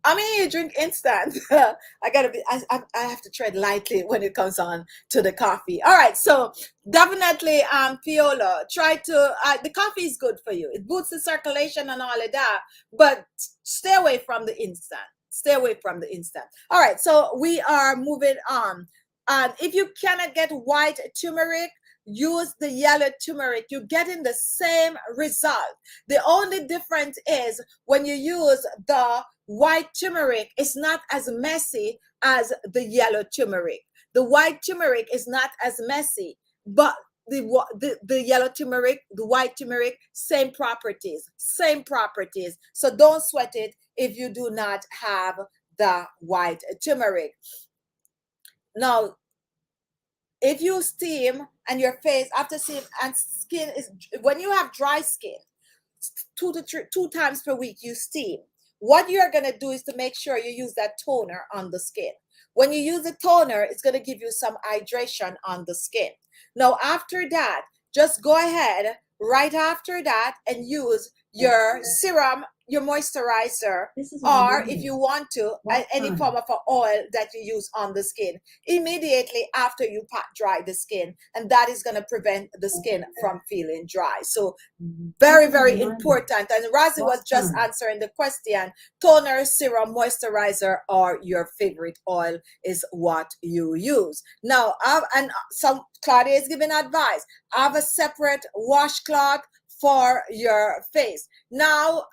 I mean, you drink instant. I gotta be. I have to tread lightly when it comes on to the coffee. All right, so definitely, Fiola, try to. The coffee is good for you. It boosts the circulation and all of that, but stay away from the instant. Stay away from the instant. All right, so we are moving on. And if you cannot get white turmeric, use the yellow turmeric. You're getting the same result. The only difference is when you use the white turmeric, it's not as messy as the yellow turmeric. The white turmeric is not as messy, but the yellow turmeric, the white turmeric, same properties, same properties. So don't sweat it if you do not have the white turmeric. Now, if you steam and your face after steam and skin is, when you have dry skin, 2 times per week you steam. What you're going to do is to make sure you use that toner on the skin. When you use the toner, it's going to give you some hydration on the skin. Now, after that, just go ahead right after that and use your serum, your moisturizer, or if you want to, any form of an oil that you use on the skin immediately after you pat dry the skin. And that is going to prevent the skin from feeling dry. So very, very important. And Razi was just answering the question. Toner, serum, moisturizer, or your favorite oil is what you use. Now, and some Claudia is giving advice. Have a separate washcloth for your face. Now,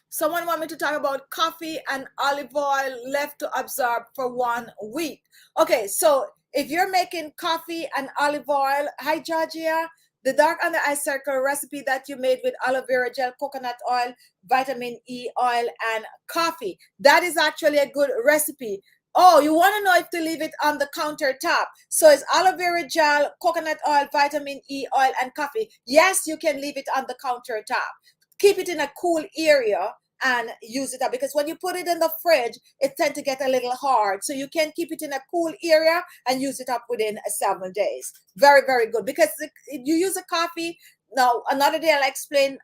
someone want me to talk about coffee and olive oil left to absorb for 1 week. Okay, so if you're making coffee and olive oil, hi Georgia, the dark under eye circle recipe that you made with aloe vera gel, coconut oil, vitamin E oil, and coffee, that is actually a good recipe. Oh, you want to know if to leave it on the countertop. So it's aloe vera gel, coconut oil, vitamin E oil, and coffee. Yes, you can leave it on the countertop. Keep it in a cool area and use it up, because when you put it in the fridge, it tends to get a little hard. So you can keep it in a cool area and use it up within 7 days. Very, very good. Because you use a coffee. Now, another day I'll explain,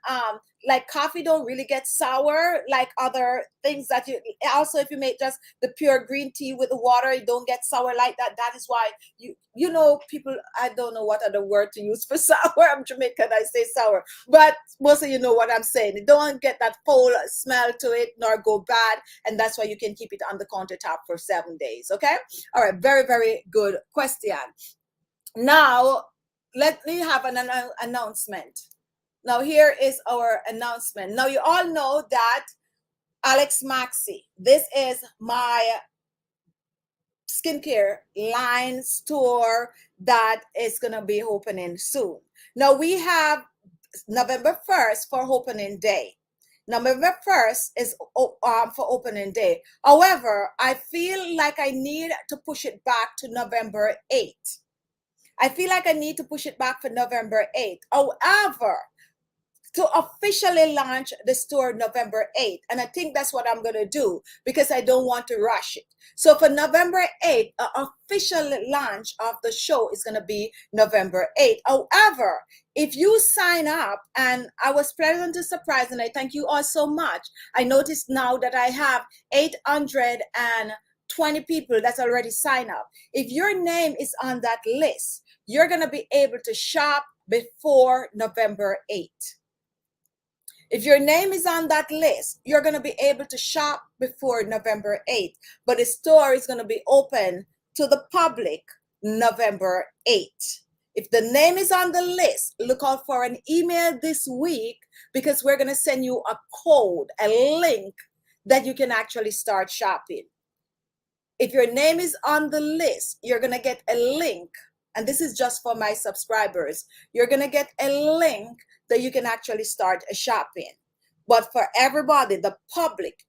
like coffee don't really get sour like other things that you, also if you make just the pure green tea with the water, it don't get sour like that. That is why you know, people, I don't know what other word to use for sour. I'm Jamaican, I say sour, but most of you know what I'm saying. It don't get that foul smell to it nor go bad, and that's why you can keep it on the countertop for 7 days. Okay, all right, very, very good question. Now let me have an announcement. Now here is our announcement. Now you all know that ALESMAXI, this is my skincare line store that is going to be opening soon. Now we have November 1st for opening day. November 1st is for opening day. However, I feel like I need to push it back to November 8th. I feel like I need to push it back for November 8th. However, to officially launch the store November 8th. And I think that's what I'm going to do, because I don't want to rush it. So for November 8th, an official launch of the show is going to be November 8th. However, if you sign up, and I was pleasantly surprised, and I thank you all so much. I noticed now that I have 820 people that's already signed up. If your name is on that list, you're going to be able to shop before November 8th. If your name is on that list, you're going to be able to shop before November 8th. But the store is going to be open to the public November 8th. If the name is on the list, look out for an email this week, because we're going to send you a code, a link that you can actually start shopping. If your name is on the list, you're going to get a link. And this is just for my subscribers. You're going to get a link that you can actually start shopping. But for everybody, the public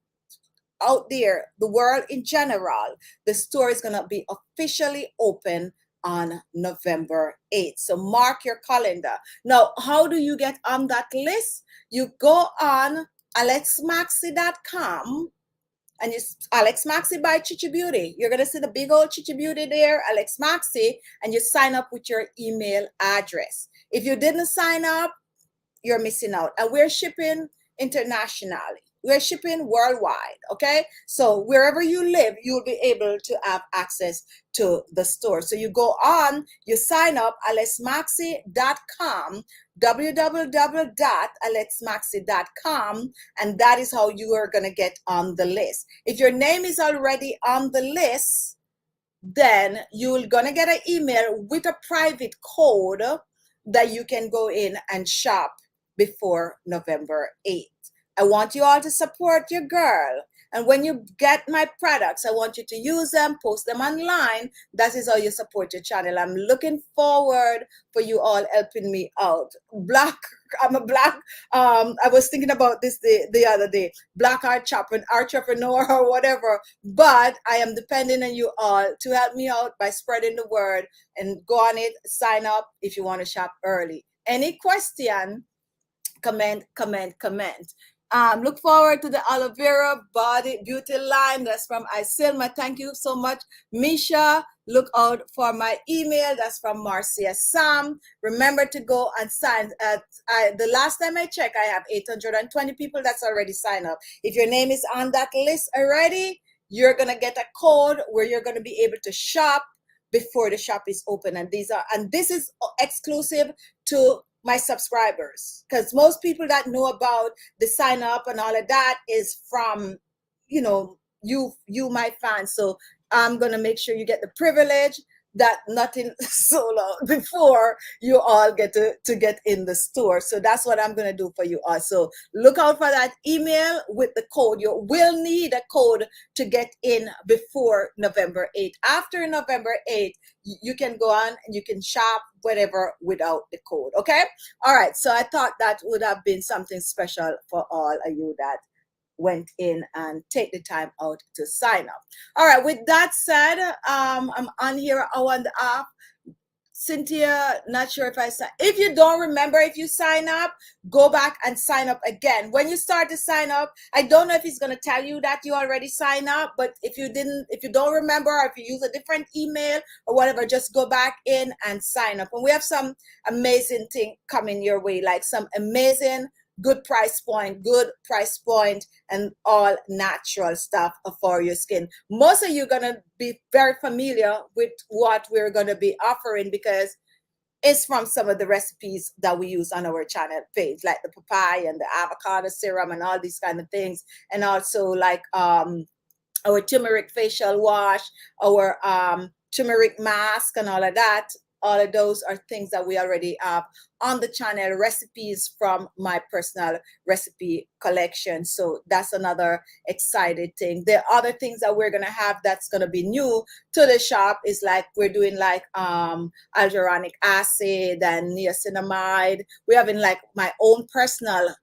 out there, the world in general, the store is going to be officially open on November 8th. So mark your calendar. Now, how do you get on that list? You go on ALESMAXii.com, and it's ALESMAXii by Khichi Beauty. You're going to see the big old Khichi Beauty there, ALESMAXii, and you sign up with your email address. If you didn't sign up, you're missing out. And we're shipping internationally. We're shipping worldwide, okay? So wherever you live, you'll be able to have access to the store. So you go on, you sign up, ALESMAXii.com, www.alesmaxii.com, and that is how you are going to get on the list. If your name is already on the list, then you're going to get an email with a private code that you can go in and shop before November 8th. I want you all to support your girl. And when you get my products, I want you to use them, post them online. That is how you support your channel. I'm looking forward for you all helping me out. I'm a black, I was thinking about this the other day, black entrepreneur or whatever, but I am depending on you all to help me out by spreading the word, and go on it, sign up if you want to shop early. Any question? Comment. Look forward to the aloe vera body beauty line. That's from Isilma. Thank you so much, Misha. Look out for my email. That's from Marcia Sam. Remember to go and sign. The last time I checked, I have 820 people that's already signed up. If your name is on that list already, you're gonna get a code where you're gonna be able to shop before the shop is open. And this is exclusive to my subscribers, because most people that know about the sign up and all of that is from, you know, you my fans. So I'm gonna make sure you get the privilege that nothing so long before you all get to get in the store. So that's what I'm gonna do for you all. So look out for that email with the code. You will need a code to get in before November 8th. After November 8th, you can go on and you can shop whatever without the code. Okay, all right. So I thought that would have been something special for all of you that went in and take the time out to sign up. All right, with that said, I'm on here an hour and a half. Cynthia, not sure if I said, if you don't remember, if you sign up, go back and sign up again. When you start to sign up, I don't know if he's going to tell you that you already signed up, but if you don't remember, or if you use a different email or whatever, just go back in and sign up. And we have some amazing thing coming your way, like some amazing good price point, and all natural stuff for your skin. Most of you are going to be very familiar with what we're going to be offering, because it's from some of the recipes that we use on our channel page, like the papaya and the avocado serum and all these kind of things. And also like our turmeric facial wash, our turmeric mask, and all of that. All of those are things that we already have on the channel, recipes from my personal recipe collection. So that's another excited thing. The other things that we're gonna have that's gonna be new to the shop is like we're doing like hyaluronic acid and niacinamide. We're having like my own personal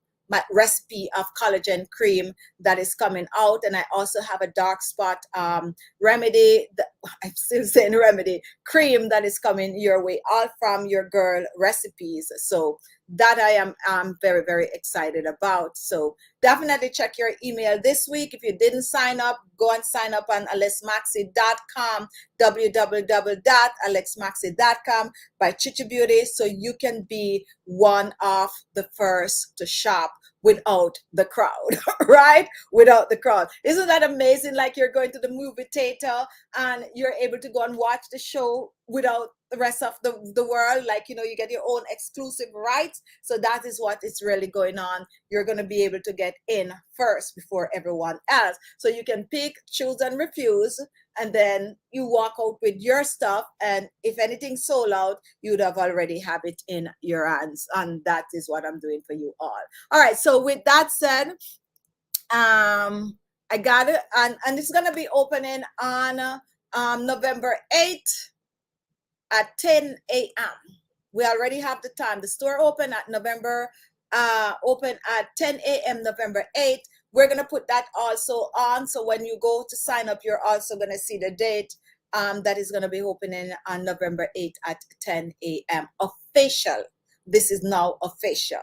recipe of collagen cream that is coming out, and I also have a dark spot remedy, I'm still saying remedy, cream that is coming your way, all from your girl recipes. So that I'm very, very excited about. So definitely check your email this week. If you didn't sign up, go and sign up on ALESMAXii.com, www.alexmaxi.com by Khichi Beauty, so you can be one of the first to shop without the crowd, right? Without the crowd. Isn't that amazing? Like you're going to the movie theater and you're able to go and watch the show without the rest of the world. Like, you know, you get your own exclusive rights. So that is what is really going on. You're going to be able to get in first before everyone else. So you can pick, choose, and refuse. And then you walk out with your stuff, and if anything sold out, you'd have already have it in your hands. And that is what I'm doing for you all. All right, so with that said, I got it, and it's gonna be opening on November 8th at 10 a.m. We already have the time. The store open at 10 a.m. November 8th. We're going to put that also on. So when you go to sign up, you're also going to see the date that is going to be opening on November 8th at 10 a.m. Official. This is now official.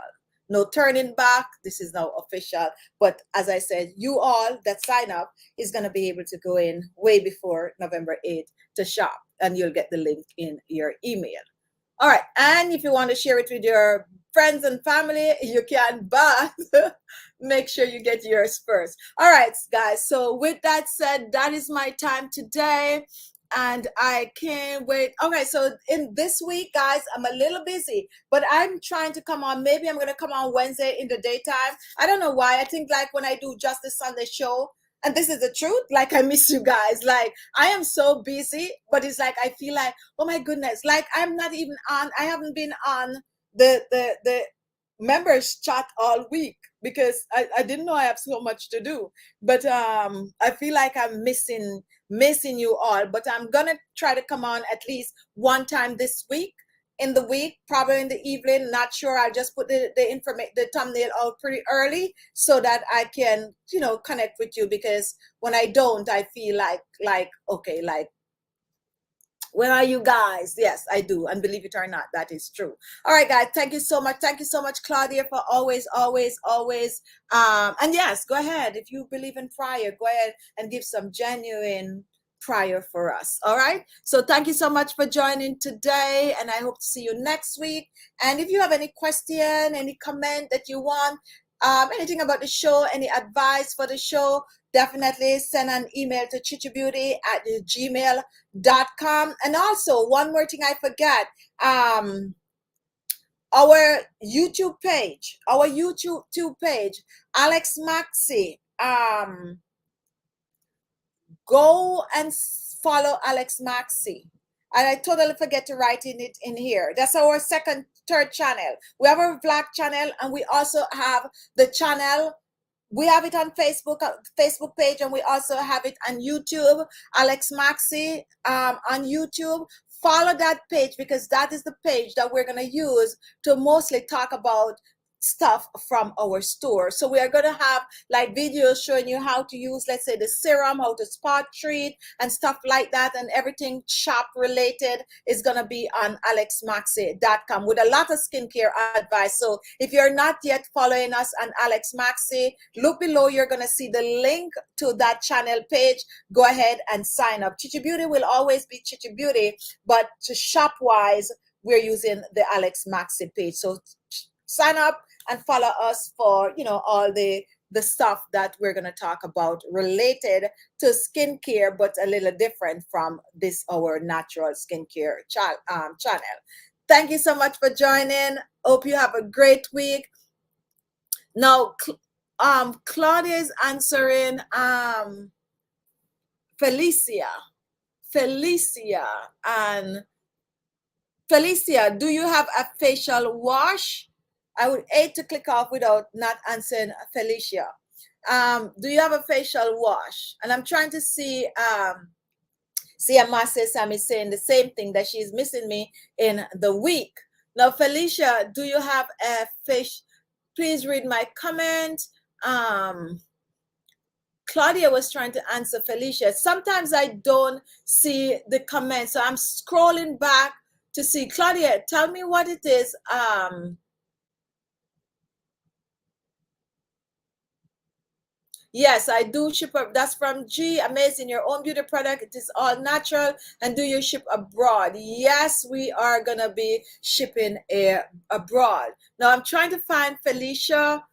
No turning back. This is now official. But as I said, you all that sign up is going to be able to go in way before November 8th to shop, and you'll get the link in your email. All right, and if you want to share it with your friends and family, you can, but make sure you get yours first. All right, guys, so with that said, that is my time today, and I can't wait. Okay, so in this week, guys, I'm a little busy, but I'm trying to come on. Maybe I'm going to come on Wednesday in the daytime. I don't know why. I think like when I do just the Sunday show, and this is the truth, like I miss you guys. Like I am so busy, but it's like I feel like, oh my goodness, like I'm not even on, I haven't been on the members chat all week because I didn't know I have so much to do. But I feel like I'm missing you all. But I'm gonna try to come on at least one time this week, in the week, probably in the evening, not sure. I'll just put the thumbnail out pretty early so that I can, you know, connect with you, because when I don't, I feel like okay, like, where are you guys? Yes, I do. And believe it or not, that is true. All right, guys. Thank you so much. Thank you so much, Claudia, for always. And yes, go ahead. If you believe in prayer, go ahead and give some genuine prayer for us. All right. So thank you so much for joining today. And I hope to see you next week. And if you have any question, any comment that you want, anything about the show, any advice for the show, definitely send an email to chichibeauty@gmail.com. And also, one more thing I forgot, our YouTube page, ALESMAXii, go and follow ALESMAXii. And I totally forget to write it in here. That's our third channel. We have our vlog channel, and we also have the channel. We have it on Facebook page, and we also have it on YouTube, ALESMAXii on YouTube. Follow that page, because that is the page that we're going to use to mostly talk about stuff from our store. So we are going to have like videos showing you how to use, let's say, the serum, how to spot treat and stuff like that, and everything shop related is going to be on ALESMAXii.com with a lot of skincare advice. So if you're not yet following us on ALESMAXii, look below, you're going to see the link to that channel page. Go ahead and sign up. Khichi Beauty will always be Khichi Beauty, but to shop wise, we're using the ALESMAXii page. So sign up and follow us for, you know, all the stuff that we're going to talk about related to skincare, but a little different from this our natural skincare channel. Thank you so much for joining. Hope you have a great week. Now Claudia is answering Felicia, and Felicia, do you have a facial wash? I would hate to click off without not answering Felicia. Do you have a facial wash? And I'm trying to see, Amase Sam is saying the same thing, that she's missing me in the week. Now, Felicia, do you have a face? Please read my comment. Claudia was trying to answer Felicia. Sometimes I don't see the comments, so I'm scrolling back to see. Claudia, tell me what it is. Yes, I do ship up. That's from G. Amazing. Your own beauty product. It is all natural. And do you ship abroad? Yes, we are going to be shipping abroad. Now, I'm trying to find Felicia.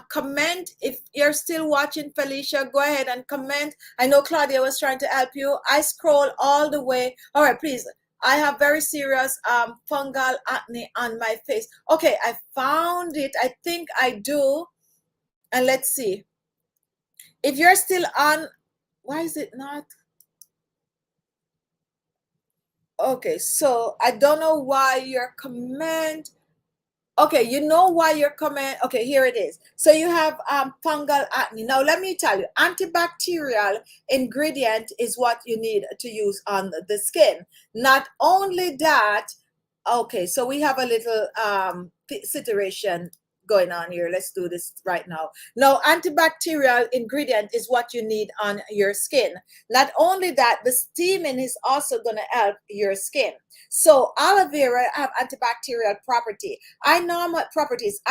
Comment if you're still watching. Felicia, go ahead and comment. I know Claudia was trying to help you. I scroll all the way. All right, please. I have very serious fungal acne on my face. Okay, I found it. I think I do. And let's see. If you're still on, why is it not? Okay, so I don't know why your comment. Okay, you know why your comment. Okay, here it is. So you have fungal acne. Now let me tell you, antibacterial ingredient is what you need to use on the skin. Not only that, okay, so we have a little situation going on here. Let's do this right now. Now, antibacterial ingredient is what you need on your skin. Not only that, the steaming is also going to help your skin. So aloe vera have antibacterial properties. I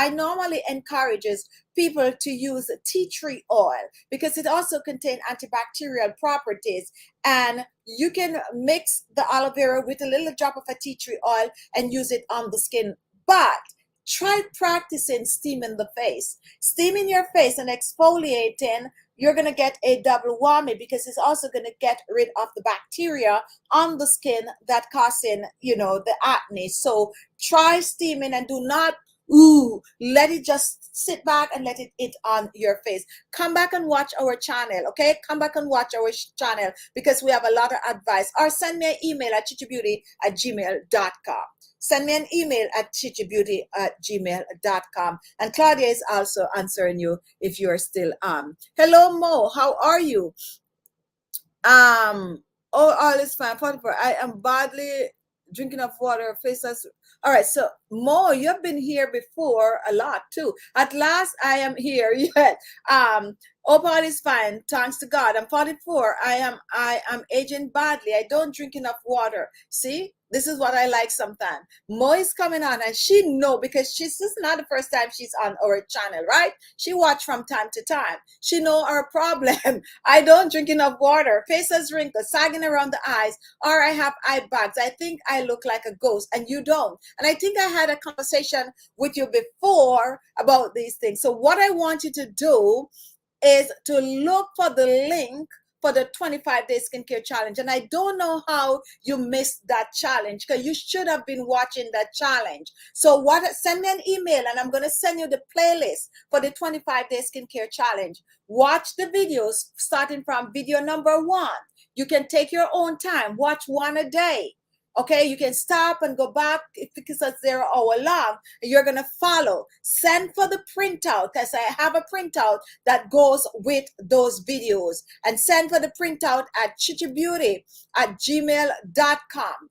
normally encourages people to use tea tree oil because it also contains antibacterial properties, and you can mix the aloe vera with a little drop of a tea tree oil and use it on the skin. But try practicing steaming the face. Steaming your face and exfoliating, you're going to get a double whammy because it's also going to get rid of the bacteria on the skin that causing, you know, the acne. So try steaming and do not let it just sit back and let it on your face. Come back and watch our channel, okay? Come back and watch our channel because we have a lot of advice. Or send me an email at khichibeauty@gmail.com. Send me an email at khichibeauty@gmail.com. And Claudia is also answering you if you are still on. Hello, Mo. How are you? Oh, all is fine. 44. I am badly drinking of water. Faces. All right. So, Mo, you've been here before a lot too. At last, I am here. Yet. All is fine. Thanks to God. I'm 44. I am aging badly. I don't drink enough water. See? This is what I like sometimes. Mo is coming on and she know because this is not the first time she's on our channel, right? She watch from time to time. She know our problem. I don't drink enough water. Face has wrinkles, sagging around the eyes, or I have eye bags. I think I look like a ghost and you don't. And I think I had a conversation with you before about these things. So what I want you to do is to look for the link for the 25-day skincare challenge. And I don't know how you missed that challenge because you should have been watching that challenge. So send me an email and I'm going to send you the playlist for the 25-day skincare challenge. Watch the videos starting from video number 1. You can take your own time. Watch one a day. Okay, you can stop and go back because they're hour long. You're going to follow. Send for the printout because I have a printout that goes with those videos. And send for the printout at khichibeauty@gmail.com.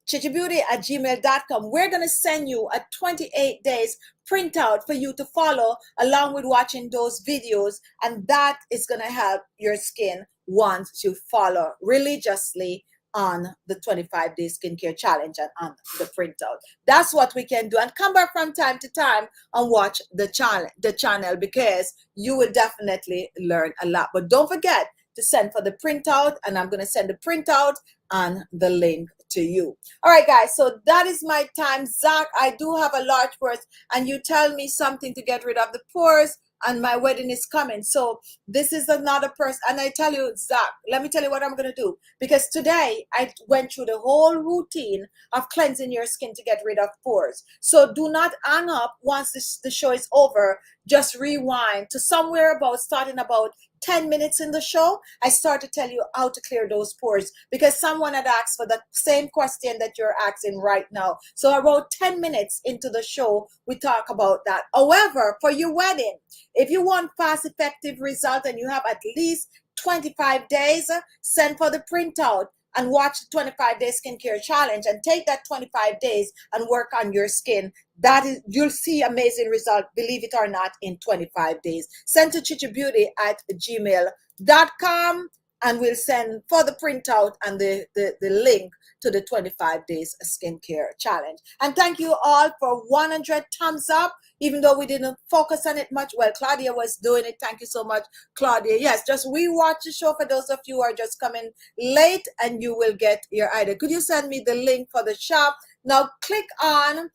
chichibeauty@gmail.com. We're going to send you a 28 days printout for you to follow along with watching those videos. And that is going to help your skin once you follow religiously on the 25-day skincare challenge and on the printout. That's what we can do. And come back from time to time and watch the channel because you will definitely learn a lot. But don't forget to send for the printout, and I'm going to send the printout and the link to you. All right, guys, so that is my time. Zach, I do have a large purse, and you tell me something to get rid of the pores, and my wedding is coming. So this is another person. And I tell you, Zach, let me tell you what I'm going to do. Because today I went through the whole routine of cleansing your skin to get rid of pores. So do not hang up once the show is over. Just rewind to somewhere about starting about 10 minutes in the show. I start to tell you how to clear those pores because someone had asked for the same question that you're asking right now. So about 10 minutes into the show, we talk about that. However, for your wedding, if you want fast, effective result and you have at least 25 days, send for the printout and watch the 25-day skincare challenge and take that 25 days and work on your skin. That is, you'll see amazing result, believe it or not, in 25 days. Send to chichibeauty@gmail.com and we'll send for the printout and the link to the 25 days skincare challenge. And thank you all for 100 thumbs up, even though we didn't focus on it much. Well, Claudia was doing it. Thank you so much, Claudia. Yes, just rewatch the show for those of you who are just coming late and you will get your idea. Could you send me the link for the shop? Now click on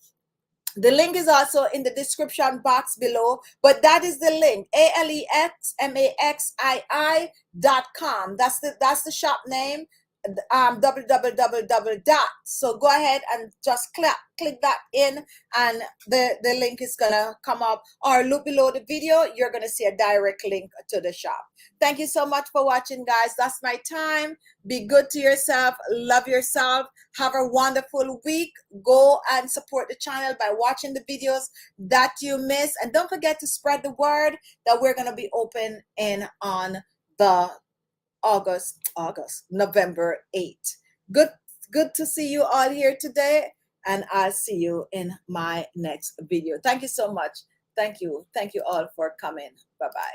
the link is also in the description box below, but that is the link, ALESMAXii.com. That's the shop name, www. So go ahead and just click that in and the link is gonna come up, or look below the video, you're gonna see a direct link to the shop. Thank you so much for watching, guys. That's my time. Be good to yourself, love yourself, have a wonderful week. Go and support the channel by watching the videos that you miss, and don't forget to spread the word that we're going to be open in on the November 8th. Good to see you all here today, and I'll see you in my next video. Thank you so much. Thank you all for coming. Bye-bye.